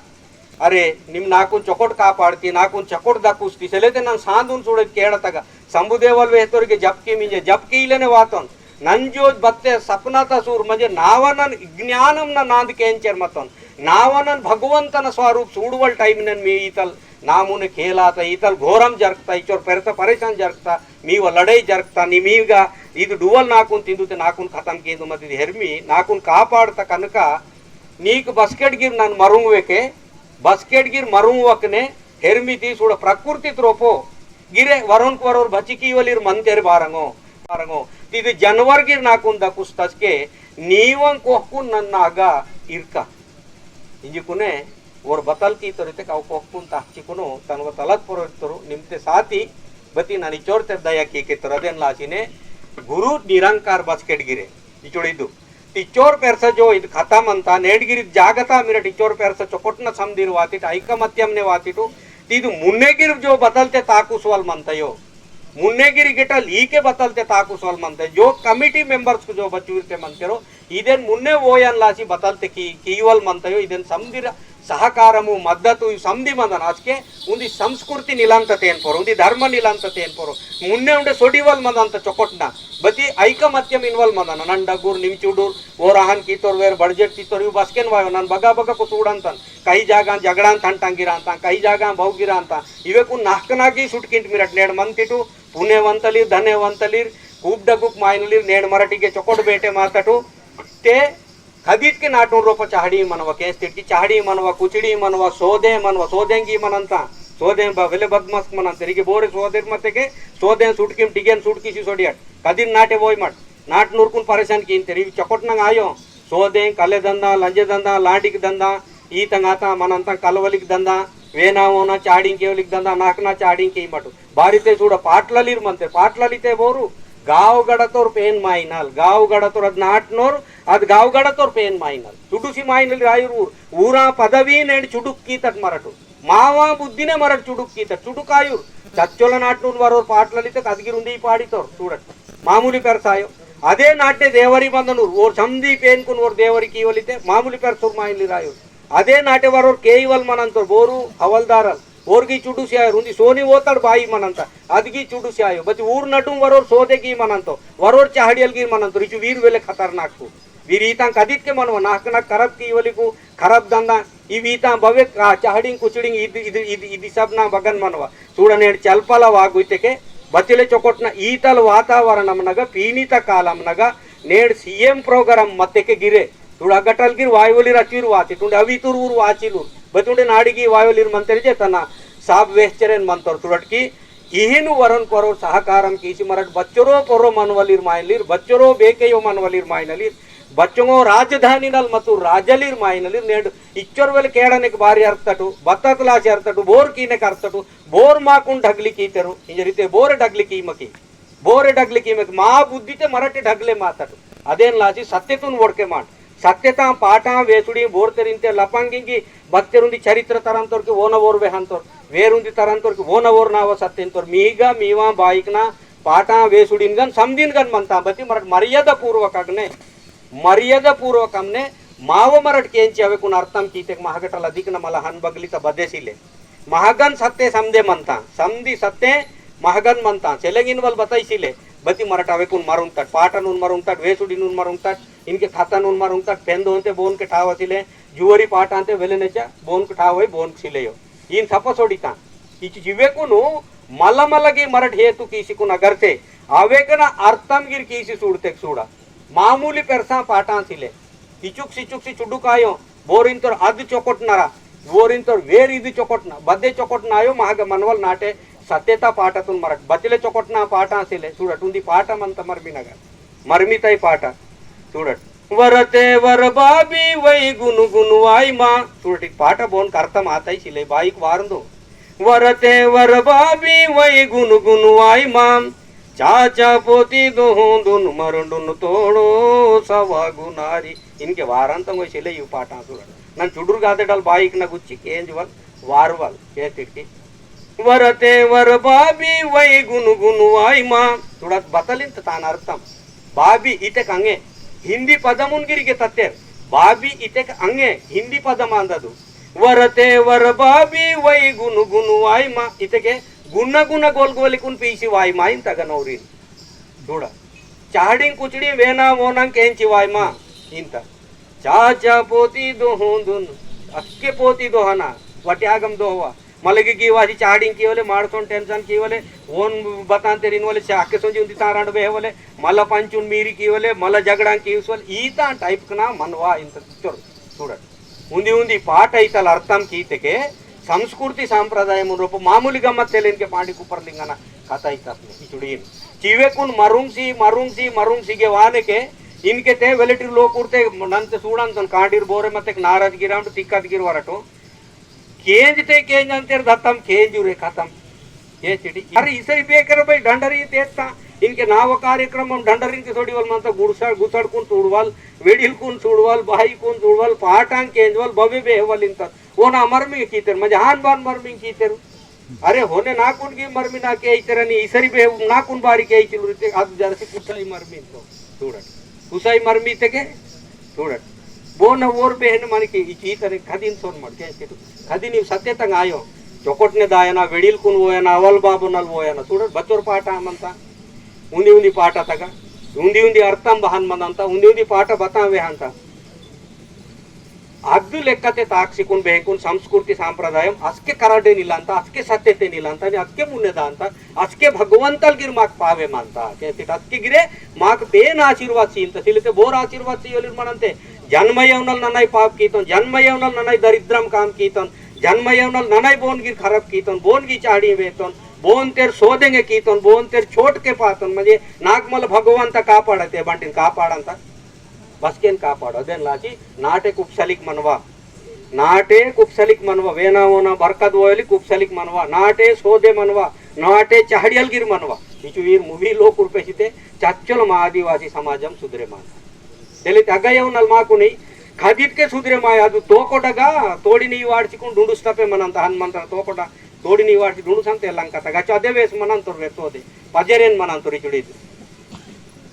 अरे निम नाकून चकोट कापाडती नाकून चकोट दाकुस्ती सेलेते नन सांदून सोडत केडतग संबुदेवल वेतोरगे जपकी मिंजे जपकी इलेने वातोन नंजो बत्ते सपनाता सूर म्हणजे नावनन ज्ञानम न नांद केंचर मतोन नावनन भगवंतन स्वरूप सूडवल टाइम नन मी इतल नामुने खेलाता इतल घोरम जरकता इचोर पेरता परेशान जरकता मी व लड़ाई जरकता निमीगा ಇದು ಡುವಲ್ ನಾಕೂನ್ ತಿಂದುತೆ ನಾಕೂನ್ ಖತಮ್ ಕೇಂದು ಮತ್ತಿದ ಹೆರ್ಮಿ ನಾಕೂನ್ ಕಾಪಾಡ್ತ ಕನಕ ನೀಕ್ ಬಸ್ಕೆಟ್ ಗಿರ್ ನಾನು ಮರುಂಗ್ವೇಕೆ ಬಸ್ಕೆಟ್ ಗಿರ್ ಮರುಂವಕನೆ ಹೆರ್ಮಿ ತೀಸುಡ ಪ್ರಕೃತಿ ತ್ರೋಪೋ ಗಿರೆ ವರುಣ್ ವರೋರ್ ಬಚಿಕಿ ವಲಿರ್ ಮಂತೆರ್ ಬಾರಂಗೋ ಇದು ಜನವರ್ ಗಿರ್ ನಾಕೂನ್ ದಕುಸ್ ತಸ್ಕೆ ನೀವಂ ಕೋಹ್ಕುನ್ ನನ್ನಾಗ ಇರ್ಕ ಇಂಜಿಕುನೆ और बतल की तोरते काव कोहकुन ताचिकुनो तनव तलत पोरतरो निमते साथी बती नानी चोरते दया की तरदेन लासिने गुरु निरंकार बस्केट गिरे इचोडिदु टिचोर पेरस जो इद खतम अंता नेडगिरि जागता मिर टिचोर पेरस चोकोटन समदिर वातिट ऐकमत्यमने वातिटु ಇದು ಮುನ್ನೆಗಿರಿ जो बदलते ताकुसवाल मंतयो मुन्नेगिरी गिटल ಈಕೆ बदलते ताकुसवाल मंते जो कमिटी मेंबर्स को जो बच्चूरते मंतेरो इदेन मुन्ने वोयन लासी बदलते कीवल मंतयो इदेन समदिर सहकारमु मद्दतु समधि मदन आजके उंदी संस्कृति निलांतते ಏನ್ ಪೋರು उंदी धर्म निलांतते ಏನ್ ಪೋರು मुन्ने उंडे सोडिवल मदंत चोकोटना बती ऐकमत्यम इन्वॉल्व मदन नंडगुर निमचुडूर ओराहन कीतोर वेर बडजेट कीतोर यु बस्केन वायो नन बगा को सूडंतन कई जागा जगडान थंटंगिरा ಅಂತ कई जागा भौगिरा ಅಂತ इवेकु नाहकनागी सुटकिंट मिरट नेड मंतिटु पुण्यवंतलिर धन्यवंतलिर खूब डगुक मायनलिर नेड मराठीगे चोकोट बेटे मातटु ते कदीतके नाटून रोप चहाडी मनवा केस्तिटकी चहाडी मनवा कुचडी मनवा सोदे मनवा सोदेंगी मनंत सोदे वेले बदमस मनंत रिगे बोरे सोदे मत्तेके सोदे सुटकिम टिगेन सुटकीसी सोडियाट कदीन नाटे वोय मट नाट नूरकुन परेशान कींतेरी चकोटनंग आयो सोदे कले दंदा लंजे दंदा लांडिक दंदा ईतंगाता मनंत कलवलिक दंदा वेना ओना चाडिंग केवलिक दंदा नाकना चाडिंग के मटू बारिते चूड पाटललीर मंते पाटललिते बोरू गाव गडतोर पेन माइनल गाव गडतोर अद नाटनोर अद गाव गडतोर पेन माइनल चुडुसी माइनल रायूर ऊरा पदवी नेड चुडुक्की तट मरटू मावा बुद्धिने मरट चुडुक्की तट चुडुकायूर चच्चोल नाटनूर वरोर पाटललिते कदगिरुंदी पाडितोर चूडट मामूली पेरसायो अदे नाट्य देवरी बंदनूर ओर समदी पेन ओर देवरी कीवलिते मामूली पेरसोर माइनली रायूर अदे नाटे वरोर केईवल मनंतोर बोरू हवलदारल ओर्गी चुडुसी आयो रुंदी सोनी ओतड़ बाई मनंत अदगी चुडुसी आयो बच ऊर नटू वरोर सोदेगी मनंतो वरोर चाहडियलगी मनंतो रिचु वीर वेले खतरनाक को वीर ईता कदित के मनव नाक नाक खराब की वलिकु खराब दंदा इवीता भव्य चाहडिंग कुचडिंग इदी सब ना बगन मनव चूडने चलपल वागुइतेके बतिले चोकोटना ईतल वातावरणमनग पीनित कालमनग नेड सीएम प्रोग्राम मत्तेके गिरे तुड़ा गटलगिर वायुवलिर अचीर वाची तुंडे अवितुर ऊर वाचिलूर बतुंडे नाडिगी वायुवलिर मंतरिजे तना साब वेश्चरेन मंतर तुड़टकी इहिनु वरन कोरो सहकारम कीसी मरट बच्चरो पोरो मनवलिर माइनलिर बच्चरो बेकेयो मनवलिर माइनलिर बच्चों राजधानी नल मत राजलिर माइनलिर नेड इच्चोरवेल केड़ने बारी अर्थटू बत्तलासी अर्थटू बोर कीने अर्थटू बोर माकुंड ढगली कीतेरू इंज रीते बोर डगली कीमकी बोरे डगली कीमकी मा बुद्धिते मराठी ढगले मातटू अदेन लासी सत्यतून ओडके माट सत्यता पाठ वेसुड़ी बोर्तेरिंते लपंगी भक्तरुंदी चरित्र तरंतोर की ओन ओर वेहंतोर वेरुंदी तरंतोर की ओन ओर नाव सत्यंतोर मीगा मीवा बाइकना पाठ वेसुड़ीन गन समदीन गन मनता बती मरट मर्यादा पूर्वकमने माव मरट केंची अवे कुन अर्थम कीते महागटल अधिक न मला हन बगली त बदेसिले महागन सत्य समदे मनता समदी सत्य महागन मनता सेलगिन वल बताइसिले बती मरट अवे कुन मरुंतट पाटनून मरुंतट वेसुड़ीनून मरुंतट इनके खातानून मरुंतट पेंदोंते बोन के ठावसिले जुवरी पाटांते वेलेनेचा बोन के ठावय बोन सिलेयो इन सपसोडिता इच जिवेकुनु मलमलगी मरट हेतु कीसिकुन अगरते अवेकना अर्थम गिर कीसी सूडते सूडा मामूली पेरसा पाटां सिले इचुक सिचुक चुडुकायो बोरिंतोर अद चोकोटनरा बोरिंतोर वेर इदि चोकोटना बद्दे चोकोटनायो महाग मनवल नाटे सत्यता पाटतुन मरट बतिले चोकोटना पाटां सिले सूडट उंदी पाटमंत मर्मिनगर मर्मितै पाट చూడట్ వరతే వర బాబీ వై గును గును వాయి మా చూడటి పాట బోన్ అర్థం ఆతాయి సిలే బాయికి వారందు వరతే వర బాబీ వై గును గును వాయి మా చాచా పోతి దోహం దును మరుండును తోడో సవాగు నారి ఇన్కే వారంతం పోయి సిలే ఈ పాట చూడట్ నన్ను చుడురు గాదెడల్ బాయికి నా గుచ్చి కేంజ్వల్ వారువల్ కేతికి వరతే వర బాబీ వై గును గును వాయి మా చూడట్ బతలింత తాన అర్థం బాబీ ఇతే కంగే हिंदी पदमुनगिरिगे तत्ते बाबी इतेक अंगे हिंदी पदम अंददु वरते वर बाबी वै गुनु गुनु वाई मा इतेके गुण गुण गोल गोलिकुन पीसी वाई मा इंत गनौरीन చూడ चाडिंग कुचडी वेना वोनं केंची वाई मा इंत चाचा पोती दोहुंदुन अक्के पोती दोहना वट्यागम दोवा मलगी की वासी चाडिंग कीवले माडसोन टेंशन कीवले ओन बतांते रिनवले चाके सोंजी उंदी तारांड बेवले मल पंचुन मीरी कीवले मल जगडां कीवले ईता टाइप कना मनवा इंत चोर చూడట్ उंदी उंदी पाठ ऐतल अर्थम कीतेके संस्कृति सांप्रदायम रूप मामूली गम्मत तेलेनके पांडी कुपरलिंगना कथा इतने इचुडीन चिवेकुन मरुंगसी वानेके इनके ते वेलेटिर लो कुर्ते नंते सूडंतन कांडीर बोरे मते नाराजगिराम तिक्कदगिर वरटो केंजते केंज अंतेर दत्तम केंजुरे खत्म ये चिड़ी अरे इसे बेकर भाई ढंडरी तेता इनके नाव कार्यक्रम ढंडरिन के सोडीवल मनता गुसड़ कुन सूडवल वेडिल कुन सूडवल बाई कुन सूडवल पाटां केंजवल बबे बेहवल इंत ओना मर्मी कीतेर मजहान बान मर्मी कीतेर अरे होने नाकुन की मर्मी ना के इतरनी इसरी बे नाकुन बारी के इतिलुरिते अद जरसी कुसाई मर्मी तो చూడట్ कुसाई मर्मी तेके చూడట్ बोन ओर बेहन मनकी इची तने खदिन सोन मडके केटु खदिनी सत्यतंग आयो चोकोटने दायना वेडिल कुन वोयना अवल बाबू नल वोयना చూడట్ बच्चोर पाठ मंता उंदी उंदी पाठ तग उंदी उंदी अर्थम बहन मनंता उंदी उंदी पाठ बतावे अंत अद्दु लेक्कते ताक्सिकुन बेकुन संस्कृति सांप्रदायम अस्के करडे निलांता अस्के सत्यते निलांता आणि अस्के मुन्नेदा अंत अस्के भगवंतल गिर माक पावे मानता केते अस्के गिरे माक बेन आशीर्वाद सीलते सिलते बोर आशीर्वाद सीयोलिर मनंते जन्म येवनल ननाई पाप कीतन, जन्म येवनल ननाई दरिद्रम काम कीतन, जन्म येवनल ननाई बोनगीर खराब कीतन, बोनगी चाड़ी वेतन, बोन तेर सोदेंगे कीतन, बोन तेर छोट के पातन म्हणजे नागमल भगवंत कापाडते बंटिन कापाडंत बसकेन कापाड अदेन लाची नाटे कुपसलिक मनवा, नाटे कुपसलिक मनवा, वेना वोना बरकत वोयली कुपसलिक मनवा, नाटे सोदे मनवा, नाटे चाहडियलगिर मनवा इचु वीर मूवी लोक उर्पेसिते चच्चल मा आदिवासी समाजम सुधरे मान तेली तगयवनल माकुनी खदित के सुधरे माय ಅದು ತೋಕೊಟಗ ತೋಡಿ ನೀ ವಾಡ್ಸಿಕೊಂಡು ಡುಂಡುಸ್ತಪೆ ಮನಂತ ಹನುಮಂತರ ತೋಕೊಟ ತೋಡಿ ನೀ ವಾಡ್ಸಿ ಡುಂಡುಸಂತ ಎಲ್ಲಂಕತ ಗಚ್ಚ ಅದೇ ವೇಸ್ ಮನಂತರು ವೆತ್ತೋದೆ ಪಜರೇನ್ ಮನಂತರು ಇಚುಡಿದು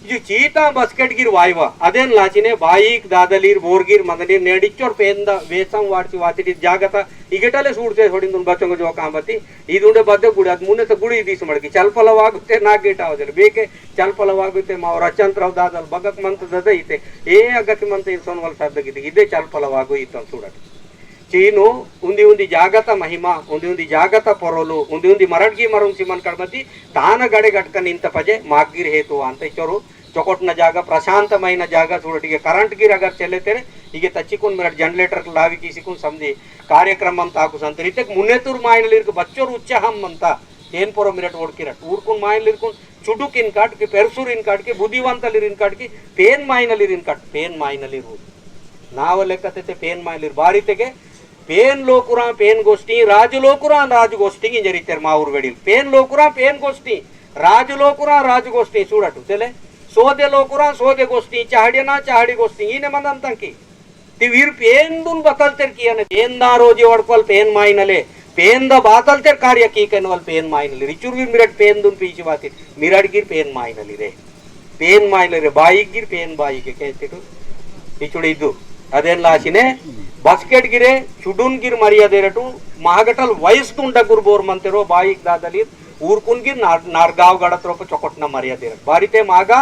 ಇದು ಚೀತಾ ಬಸ್ಕೆಟ್ ಗಿರ್ ವಾಯ್ವ ಅದೇನ್ ಲಾಚಿನೆ ಬಾಯಿಕ್ ದಾದಲಿರ್ ಬೋರ್ಗಿರ್ ಮದಲಿರ್ ನೆಡಿಚ್ಚೋರ್ ಪೇಂದ ವೇಸಂ ವಾಡ್ಸಿ ವಾತಿಡಿ ಜಾಗತ ಇಗಟಲೆ ಸೂಡ್ತೆ ಹೊಡಿಂದು ಬಚ್ಚಂಗ ಜೋಕಾಂಬತಿ ಇದುಂಡೆ ಬದ್ದೆ ಗುಡಿ ಅದು ಮುನ್ನೆ ಗುಡಿ ದೀಸ ಮಡಕಿ ಚಲ್ಪಲವಾಗುತ್ತೆ ನಾಗೇಟ ಅವದಲ್ಲಿ ಬೇಕೆ ಚಲ್ಪಲವಾಗುತ್ತೆ ಮಾವ ರಚಂತ್ರವ್ ದಾದಲ್ ಬಗಕ್ ಮಂತ ದದ ಐತೆ ಏ ಅಗತಿ ಮಂತ ಇರ್ಸೋನ್ವಲ್ ಸಾಧ್ಯಗಿದೆ ಇದೇ ಚಲ್ಪಲವಾಗು ಇತ್ತು ಸೂಡಟ್ ಚೀನು ಉಂದಿ ಉಂದಿ ಜಾಗತ ಮಹಿಮಾ ಉಂದಿ ಉಂದಿ ಜಾಗತ ಪೊರಲು ಉಂದಿ ಉಂದಿ ಮರಡ್ಗಿ ಮರುಂ ಸಿಮನ್ ಕಡ್ಮತಿ ತಾನ ಗಡೆ ಗಟ್ಕ ನಿಂತ ಪಜೆ ಮಾಗ್ಗಿರ್ ಹೇತು ಅಂತ ಇಚ್ಚೋರು चौकोटना जागा प्रशांतమైన जागा చూడటిಗೆ కరెంట్ గిర్ అగర్ చెల్లెతేనే ఇగే తచ్చికున్ మినట్ జనరేటర్ లావి కీసికున్ సంది కార్యక్రమం తాకు సంతరితే మున్నెతుర్ మాయనలిర్కు బచ్చోర్ ఉత్సాహం అంత ఏన్ పొర మినట్ ఓడ్కిరట్ ఊర్కున్ మాయనలిర్కున్ చుడుకిన్ కాట్కి పెర్సురిన్ కాట్కి బుద్ధివంతలిరిన్ కాట్కి పేన్ మాయనలిరిన్ కాట్ పేన్ మాయనలిరు నావ లెక్కతే పేన్ మాయనలిరు బారిತೆಗೆ पेन लोकुरा पेन गोष्टी राजु लोकुरा राजु गोष्टी जरीते मा ऊर वेड़ी पेन लोकुरा पेन गोष्टी राजु लोकुरा राजु गोष्टी चूडटू तेले सोदे लोकुरा सोदे गोष्टी चाहड़ियना चाहड़ी गोष्टी ईने मंदंतंकी ती वीर पेन दुन बतलतेर कियाने पेन दा रोजे वडकोल पेन माइनले पेन दा बातलतेर कार्य की केनवल पेन माइनले रिचुर वीर मिरट पेन दुन पीची बाती मिरट गिर पेन माइनली रे पेन माइनले रे बाइक गिर पेन बाइक के कहते इचुड़ी इद्दु अदेन लाचिने बस्केट गिरे चुडून गिर मर्यादेरटू महागटल वयस्तुंड गुरबोर मंतेरो बाइक दादलीर ऊरकुन गिर नारगाव गडत्रोप चोकोटना मर्यादेर बारिते मागा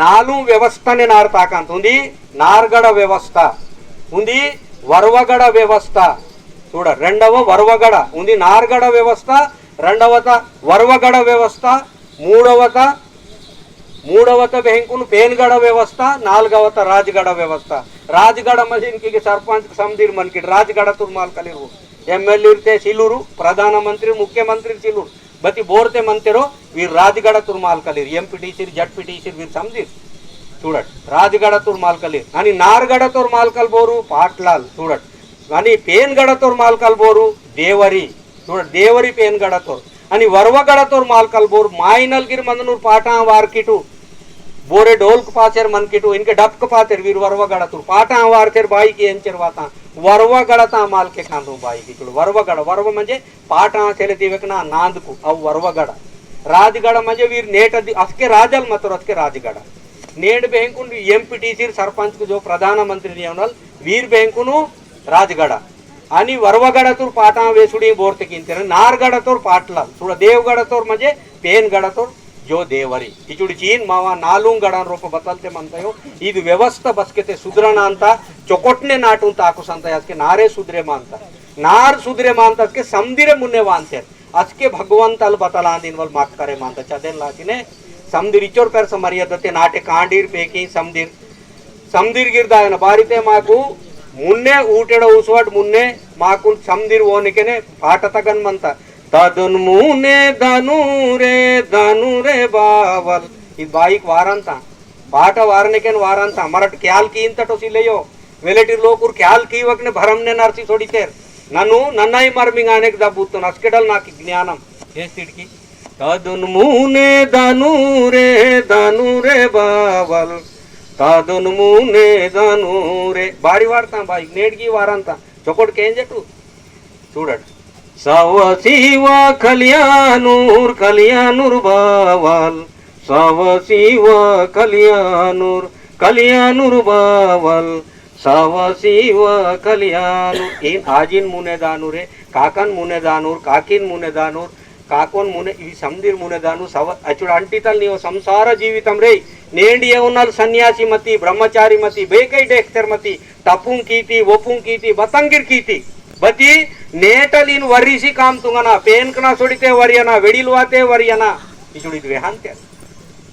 नालू व्यवस्थने नार ताकांत उंदी नारगड व्यवस्थ उंदी वर्वगड व्यवस्थ చూడ రెండవ వర్వగడ ఉంది నార్గడ వ్యవస్థ రెండవత వర్వగడ వ్యవస్థ మూడవత బ్యాంకును పేన్గడ వ్యవస్థ నాలుగవత రాజగడ వ్యवस्थ राजगढ़ मशीन की सरपंच समदीर मन की राजगढ़ तुर्माल कलिरु एमएलए इरते सिलूरु प्रधानमंत्री मुख्यमंत्री सिलूर बती बोरते मंतेरो वीर राजगढ़ तुर्माल कलिर एमपीटीसी जडपीटीसी वीर समदीर चूडट राजगढ़ तुर्माल कलिर आणि नारगढ़ तुर्माल कलबोरू पाटलाल चूडट आणि पेनगढ़ तुर्माल कलबोरू देवरी चूडट देवरी पेनगढ़ तोर आणि वर्वगढ़ तुर्माल कलबोरू मायनलगिर मंदनूर पाटा वारकिटू बोरे ढोलक पाचेर मनकिटू इनके डबक पातेर वीर वर्वगड़तुर पाटा वारतेर बाई की एंचेर वाता वर्वगड़ता माल के खांदू बाई की चुड़ वर्वगड़ वर्व म्हणजे पाटा चलती वेकना नांदकू अव वर्वगड़ राजगढ़ म्हणजे वीर नेट असके राजल मतोर असके राजगढ़ नेड बैंकुन एमपीटीसी सरपंच को जो प्रधानमंत्री नेवनल वीर बैंकुनु राजगढ़ आणि वर्वगड़तुर पाटा वेसुडी बोरते किंतेर नारगड़तोर पाटला चुड़ देवगड़तोर म्हणजे पेनगड़तोर जो देवरी इचुड़ी चीन मावा नालू गड़न रूप बतलते मनतायो ಇದು ವ್ಯವಸ್ಥೆ ಬಸ್ಕೆತೆ ಸುದ್ರಣ ಅಂತ ಚೊಕೊಟ್ನೆ ನಾಟು ಅಂತ ಹಾಕು ಸಂತ ಅದಕ್ಕೆ ನಾರೇ ಸುದ್ರೆ ಮಾಂತ ನಾರ್ ಸುದ್ರೆ ಮಾಂತ ಅದಕ್ಕೆ ಸಮದಿರೆ ಮುನ್ನೆ ವಾಂತೆ ಅದಕ್ಕೆ ಭಗವಂತ ಅಲ್ ಬತಲ ಅಂದಿನವಲ್ ಮಾಕ್ಕರೆ ಮಾಂತ ಚದೆನ್ ಲಾತಿನೆ ಸಮದಿರ್ ಇಚೋರ್ ಪೆರ್ಸ ಮರ್ಯಾದತೆ ನಾಟೆ ಕಾಂಡೀರ್ ಪೇಕಿ ಸಮದಿರ್ ಗಿರ್ದಾಯನ ಬಾರಿತೆ ಮಾಕು ಮುನ್ನೆ ಊಟೆಡ ಉಸವಟ್ ಮುನ್ನೆ ಮಾಕು ಸಮದಿರ್ ಓನಿಕೆನೆ ಪಾಠ ತಗನ್ ಮಂತ दादन मुने दानू रे बावल ఇది బాయిక్ వారంతా పాట వారనికెన్ వారంతా మరట్ క్యాల్ की इंतटो सिलेयो वेलेटिर लोकुर क्याल की वकने भरमने नरसी सोडितेर ननु नन्नाई मर्मिंग आनेक दबुतो नस्केडल नाकी ज्ञानम हे सिडकी दादन मुने दानू रे बावल दादन मुने दानू रे बारी वारता बाइक नेडगी वारंता चोकोट केंजेटू చూడట్ सवसीव कल्याणूर बावल सवसीव कल्याणूर बावल सवसीव कल्याणूर इन आजिन मुने दानूरे काकन मुने दानूर काकिन मुने दानूर काकोन मुने इवी समदीर मुने दानूर सव अचुड अंटितल नीव संसार जीवितम रे नेंडी येवनल सन्यासी मती ब्रह्मचारी मती बेकई डेक्तर मती तपुं कीती वपुं कीती बतंगिर कीती बती नेटलीन वरीसी काम तुंगना पेन कना सोडिते वरियना वेडिलवाते वरियना इचुडी वेहांते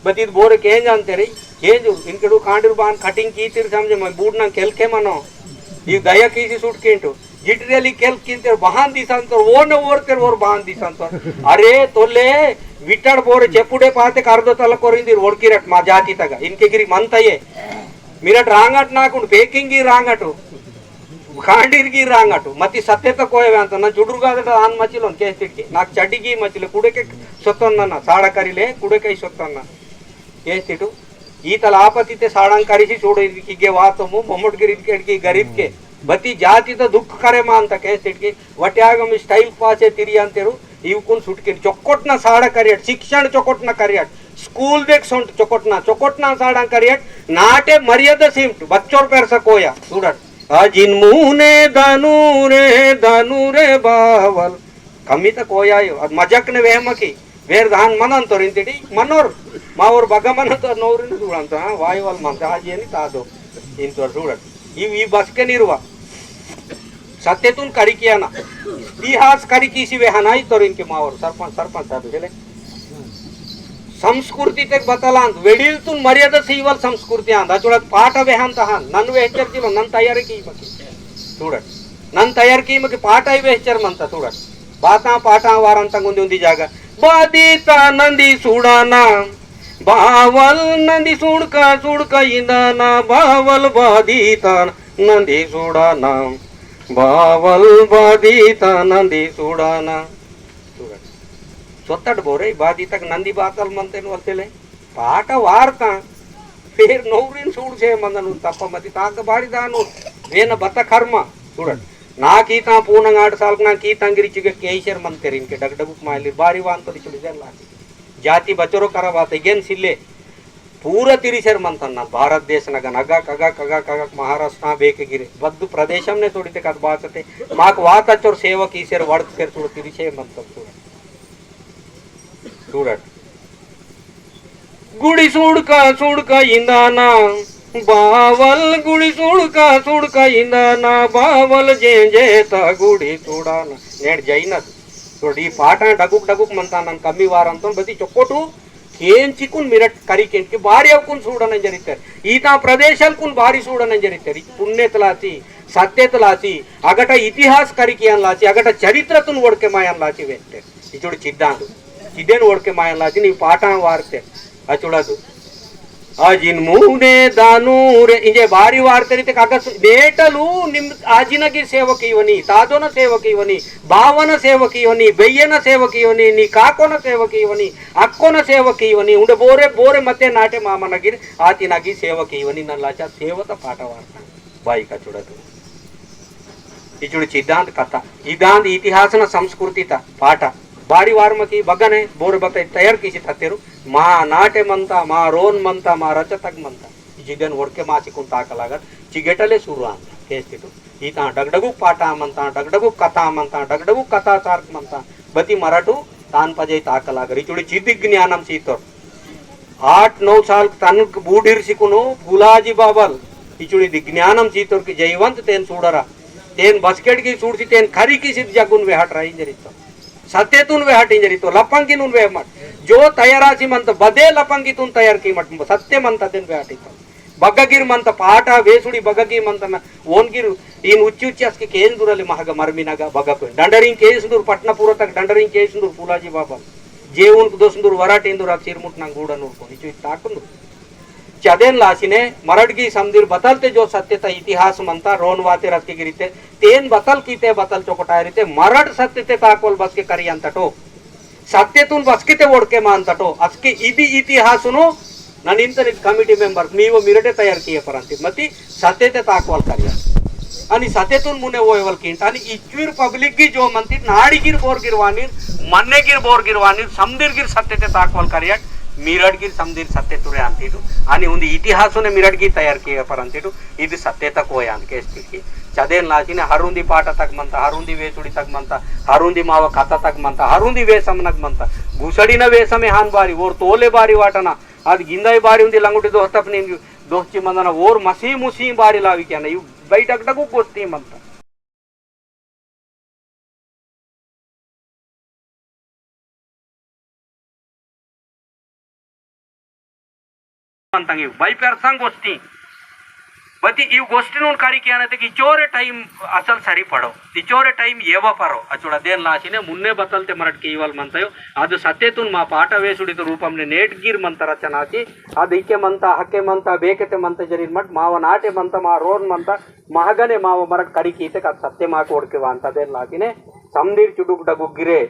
बती बोरे कें जानते रे कें जो इनके कांडर बान कटिंग की तिर समझे मैं बूढ़ ना खेल के मनो ये दया की सूट केंटो जिटरेली केल किंते बहान दिसंतर ओन ओरते ओर बहान दिसंतर अरे तोले विटड़ बोरे चेपुडे पाते कर्दो तल कोरिंदी ओडकिरट मा जाति तग इनके गिरी मंतये मिरट रांगट नाकुंड बेकिंग गी रांगटु ಕಾಂಡಿರ್ಗಿ ರಾಂಗಟು ಮತ್ತಿ ಸತ್ಯತ ಕೋಯವೆ ಅಂತ ನಾನು ಚುಡುರ್ಗಾದ ಆನ್ ಮಚಿಲು ಒಂದು ಕೇಸ್ತಿಟ್ಕೆ ನಾಲ್ಕು ಚಡ್ಡಿಗಿ ಮಚಿಲು ಕುಡಕೆ ಸೊತ್ತನ್ನ ಸಾಡ ಕರಿಲೆ ಕುಡಕೈ ಸೊತ್ತನ್ನ ಕೇಸ್ತಿಟ್ಟು ಈತಲ ಆಪತ್ತಿತೆ ಸಾಡಂಗ್ ಕರಿಸಿ ಚೂಡು ಇದಕ್ಕೆ ವಾತಮು ಮೊಮ್ಮಡ್ಗಿರಿ ಇಟ್ಕೆ ಗರೀಬ್ಗೆ ಬತಿ ಜಾತಿದ ದುಃಖ ಕರೆಮ ಅಂತ ಕೇಸ್ತಿಟ್ಕೆ ಒಟ್ಯಾಗಮಿ ಸ್ಟೈಲ್ ಪಾಸೆ ತಿರಿ ಅಂತೇರು ಇವಕ್ಕೂನ್ ಸುಟ್ಕೆ ಚೊಕ್ಕೊಟ್ನ ಸಾಡ ಕರಿಯಟ್ ಶಿಕ್ಷಣ ಚೊಕ್ಕೊಟ್ನ ಕರಿಯಟ್ स्कूल देख सोंट चोकोटना साड़ा करियट नाटे मर्यादा सिमट बच्चों पैर सकोया सूरत अजिन मुने धनु रे बावल कमी तक होया अद मजक ने वेहमकी वेर धान मनन तो रिंतिडी मनोर मावर बगमन तो नोरिन सूडंत वायुवल मंत आजेनी तादो इन तो सूरत ई बस के निर्वा सत्यतून करिकियाना इतिहास करिकीसी वे हनाई तो इनके मावर सरपंच साहब चले संस्कृती ते बतलांत वेडीलतून मर्यादा सीवल संस्कृती आंदा चुडत पाठ वेहंत हान नन वेहचरतिलो नन तयारी की मकी चुडत नन तयार की मकी पाठ आई वेहचर मंता चुडत बाता पाठा वारंत गुंदी उंदी जागा बादीता नंदी सुडाना बावल नंदी सुडका इंदाना बावल बादीता नंदी सुडाना बावल बादीता नंदी सुडाना स्वतट बोरे बादी तक नंदी बातल मनते वलतेले पाठ वार्ता फिर नौरिन सूड से मंदनु तप मति ताक बाड़ी दानु वेन बत कर्म सूडट ना कीता पूर्ण 8 साल ना की तंगिरी चिगे केशर मनते इनके डगडगुक मायली बारी वान तो चुड़ी जन लाती जाति बचरो करवाते गेन सिले पूरा तिरिशर मंतन ना भारत देश नग नगा कगा कगा कगा महाराष्ट्र बेके गिरे बद्दु प्रदेशम ने तोड़िते कद बातते माक वात चोर सेवक ईशर वर्ड कर सूड तिरिशे मंतन सूडट सूरत गुड़ी सुड़का इंदाना बावल गुड़ी सुड़का इंदाना बावल जे ता गुड़ी सुड़ाना नेड जैनत थोड़ी पाटा डगुक मंता नन कमी वारंतो बदी चोकोटु केंचिकुन मिरट करी केंचि बारी अवकुन सूडन जरितर ईता प्रदेशलकुन बारी सूडन जरितर पुण्यतलाची सत्यतलाची अगट इतिहास करी कियन लाची अगट चरित्रतुन वडके मायन लाची वेट्टे इचोड चिद्दांदु चिदेन ओडके मायन लाची नी पाठा वार्ते अचुडदु अजिन मुने दानूरे इंजे बारी वार्ते रीते कागस बेटलू निम आजिनगी सेवकीवनी तादोन सेवकीवनी भावन सेवकीवनी बेय्यन सेवकीवनी नी काकोन सेवकीवनी अक्कोन सेवकीवनी उंडे बोरे बोरे मते नाटे मामनगिर आतिनगी सेवकीवनी नल्लाचा सेवत पाठ वार्ता बाई का चुडदु इचुड सिद्धांत कथा इदांत इतिहासन संस्कृतिता पाठ बारी वारमकी बगने बोर बता तयार किसी थतेरु मा नाटे मंता मा रोन मंता मा रचतक मंता जिदन वडके माचिकुन ताकलागत चिगेटले सुरू आंत केस्तिटु ईता डगडगु पाटा मंता डगडगु कथा मंता डगडगु कथा सार्क मंता बती मराठू तान पजय ताकलागर इचुडी चिद्दि ज्ञानम सीतर 8-9 साल तन बूढ़िर सिकुनु फुलाजी बाबल इचुडी ज्ञानम सीतर की जयवंत तेन सूडरा तेन बस्केट की सूडसी तेन खरी की सिद्ध जगुन वे हट रही जरितो सत्यतून वे हटी जरितो लपंगिनून वे मत जो तयारासी मंत बदे लपंगितून तयार की मत सत्य मंत तेन वे हटितो बग्गगिर मंत पाठ वेसुडी बग्गगी मंत ओनगिर इन उच्च उच्चस्की केन दुरली महग मरमिनगा बग्गको डंडरिंग केसुंदूर पटनापुर तक डंडरिंग केसुंदूर फुलाजी बाबा जेउन दोसुंदूर वराटेंदूर सिरमुट नंग गूड नूरको इचु ताकुंदूर चदेन लासिने मरडगी समदिर बतलते जो सत्यता इतिहास मंता रोन वाते रस्के गिरिते तेन बतल कीते बतल चोकटायरिते मरड सत्यते ताकोल बसके करी अंतटो सत्यतून बसकिते ओडके मांतटो अस्के इदी इतिहासुनु ननिंतनि कमिटी मेंबर नीवु मिरटे तयार किये परंति मती सत्यते ताकोल करिया आणि सत्यतून मुने ओयवल किंट आणि इच्वीर पब्लिक गी जो मंती नाडीगिर बोरगिरवानी मन्नेगिर बोरगिरवानी समदिरगिर सत्यते ताकोल करिया मिरडगिर समदिर सत्यतुरे अंतिटु आणि उंदी इतिहासुने मिरडगी तयार किये परंतिटु इदी सत्यता कोयान केस्तिकी चदेन लाचिने हरुंदी पाठ तक मंता हरुंदी वेसुडी तक मंता हरुंदी माव कथा तक मंता हरुंदी वेसमनक मंता गुसडिन वेसमे हान बारी ओर तोले बारी वाटना अद गिंदाई बारी उंदी लंगुटी दोस्तपनी दोस्ची मंदना ओर मसी मुसी बारी लावी क्या इव बैठक गोस्ती मंता अंतंग भयपेरसंग गोष्टी बती इव गोष्टी कारी की इचोरे टाइम असल सरी पड़ो इचोरे टाइम एव परो अचूड़ अदेन लाशिने मुन्ने बतलते मरट के इवल मंतयो ಅದು ಸತ್ಯತುನ್ ಮಾ ಪಾಠ ವೇಸುಡಿತ ರೂಪಂನೆ ನೇಟ್ಗಿರ್ ಮಂತ ರಚನಾಚಿ ಅದು ಇಕ್ಕೆ ಮಂತ ಹಕ್ಕೆ ಮಂತ ಬೇಕತೆ ಮಂತ ಜರಿನ್ ಮಟ್ ಮಾವ ನಾಟೆ ಮಂತ ಮಾ ರೋನ್ ಮಂತ ಮಹಗನೆ ಮಾವ ಮರಟ್ ಕರಿಕೀತೆ ಕ ಸತ್ಯ ಮಾ ಕೊಡ್ಕೆವ ಅಂತದೇನ್ लाकिने समदीर चुडुक डगुगिरे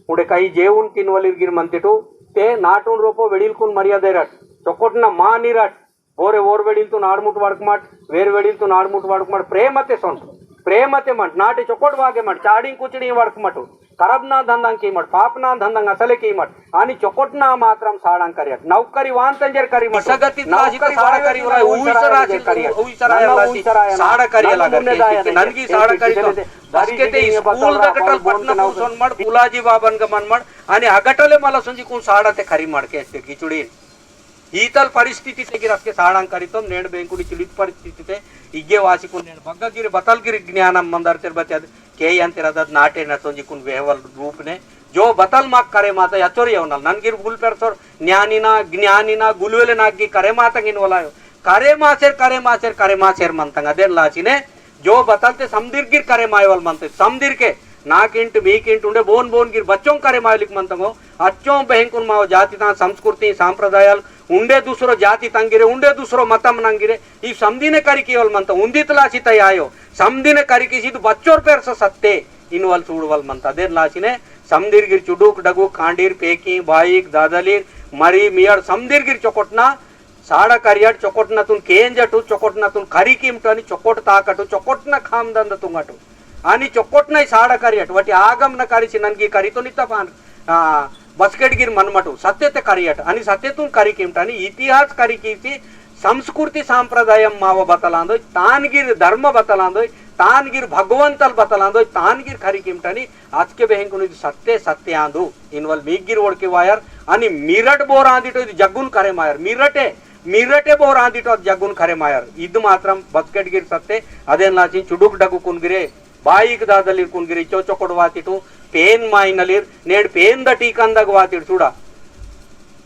उडे काही जेवून तिनवलिरगिर मंतिटू ते नाटून रोपो वेडिलकुन मर्यादे रट चोकोटना मा निरट ಓರೆ ಓರ್ ವೆಡಿಲ್ತು ನಾಡ್ಮುಟ್ ವಾಡ್ಕ್ ಮಾಡ್ ವೇರ್ ವೆಡಿಲ್ತು ನಾಡ್ಮುಟ್ ವಾಡ್ಕ್ ಮಾಡ್ ಪ್ರೇಮತೆ ಸೊಂಟ್ ಪ್ರೇಮತೆ ಮಟ್ ನಾಟಿ ಚೊಕೊಟ್ವಾಗೆ ಮಟ್ ಚಾಡಿಂಗ್ ಕುಚಡಿ ವಾಡ್ಕ್ ಮಟು करबना धंधंग की मट पापना धंधंग असले की मट आणि चोकोटना मात्रम साडंग करियट नौकरी वांतंजर करी मट सगती नाजित साड करी वला उइसराजी करी उइसरायलासी साड करियला करके ननगी साड करी तो बसकेते स्कूल दकटल पटना कुसन मट फुलाजी बाबन गमन मट आणि अगटले मला संजी कोण साडते खरी मडके असते किचुडी ईतल परिस्थिति तेगी रस्के साडंग करीतो नेड बेंकुडी चिलित परिस्थिति ते इगे वासिकुन नेड बग्गगिरि बतलगिरि ज्ञानम मंदरतेर बत्याद के यंतिरद नाटे नसोंजिकुन वेहवल रूप ने जो बतल माक करे माता यचोरी यवनल ननगिर गुल पेरसोर ज्ञानिना गुलवेले नागी करे मातंगिन वलायो करे मासेर मंतंग अदेन लाचिने जो बतलते समदिरगिर करे मायवल मंते समदिर के नाकिंट मीकिंट उंडे बोन बोन गिर बच्चों करे मालिक मंतंगो अच्छों बहंकुन माव जाति ता संस्कृति सांप्रदायाल उंडे दूसरो जाति तंगिरे उंडे दूसरो मतम नंगिरे ई समदिने करी केवल मंत उंदितलासी तयायो समदिने करी किसी बच्चोर पेरस सत्ते इनवल चूडवल मंत अदेन लासिने समदिर गिर चुडुक डगु कांडीर पेकी बाईक दादलीर मरी मियड समदिर गिर चोकोटना साड करियट चोकोटनातून केंजटू चोकोटनातून खरी किमटू आणि चोकोट ताकटू चोकोटना खामदंद तुंगटू आणि चोकोटना साड करियट वटी आगम न करिसी ननगी करीतो नितपान बसकेटगिर मनमटू सत्यते करियट आणि सत्यतून करी किमट आणि इतिहास करी कीसी संस्कृति सांप्रदाय माव बतलांदो तानगिर धर्म बतलांदो तानगिर भगवंतल बतलांदो तानगिर खरी किमट आणि आज के बेहंकुन सत्य सत्य आंदू इनवल मीगिर ओळके वायर आणि मिरट बोर आंदिटो जग्गुन करे मायर मिरटे बोर आंदिटो जग्गुन करे मायर इद मात्रम बसकेटगिर सत्य अदेन लाची चुडुक डगु कुनगिरे बाईक दादलीर कुनगिरी चोचोकोड वातिटू पेन माइनलीर नेड पेन द टीकंदग वातिड चूड़ा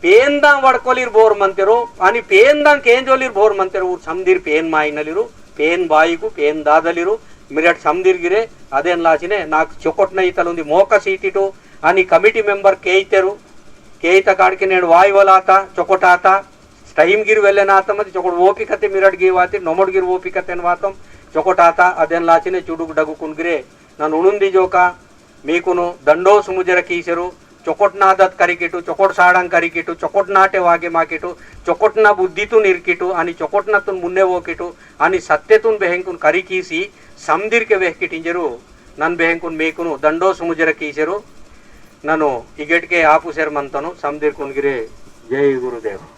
पेन दा वडकोलीर बोर मंतेरो आणि पेन दा केंजोलीर बोर मंतेरो ऊर समदीर पेन माइनलीरू पेन बाईकु पेन दादलीरू मिरट समदीर गिरे अदेन लाचिने नाक चोकोटना इतलुंदी मोक सीटिटू आणि कमिटी मेंबर केइतेरू केइता काडके नेड वायवलाता चोकोटाता टाइम गिर वेल्लेनाता मति चोकोड ओपिकते मिरट गी वाति नोमोड गिर ओपिकतेन वातम चोकोटाता अदेन लाचिने चुडुक डगु कुनगिरे नानु उणुंदी जोका मीकुनु दंडो सुमुजर कीसेरू चोकोट नादत करिकिटू चोकोट साडंग करिकिटू चोकोट नाटे वागे माकिटू चोकोटना बुद्धीतून इरकिटू आणि चोकोटनातून मुन्ने वोकिटू आणि सत्यतून बेहंकुन करी कीसी समदिर के वेहकिटिंजरू नन बेहंकुन मीकुनु दंडो सुमुजर कीसेरू ननु इगेट के आपुसेर मंतनु समदिर कुनगिरे जय गुरुदेव।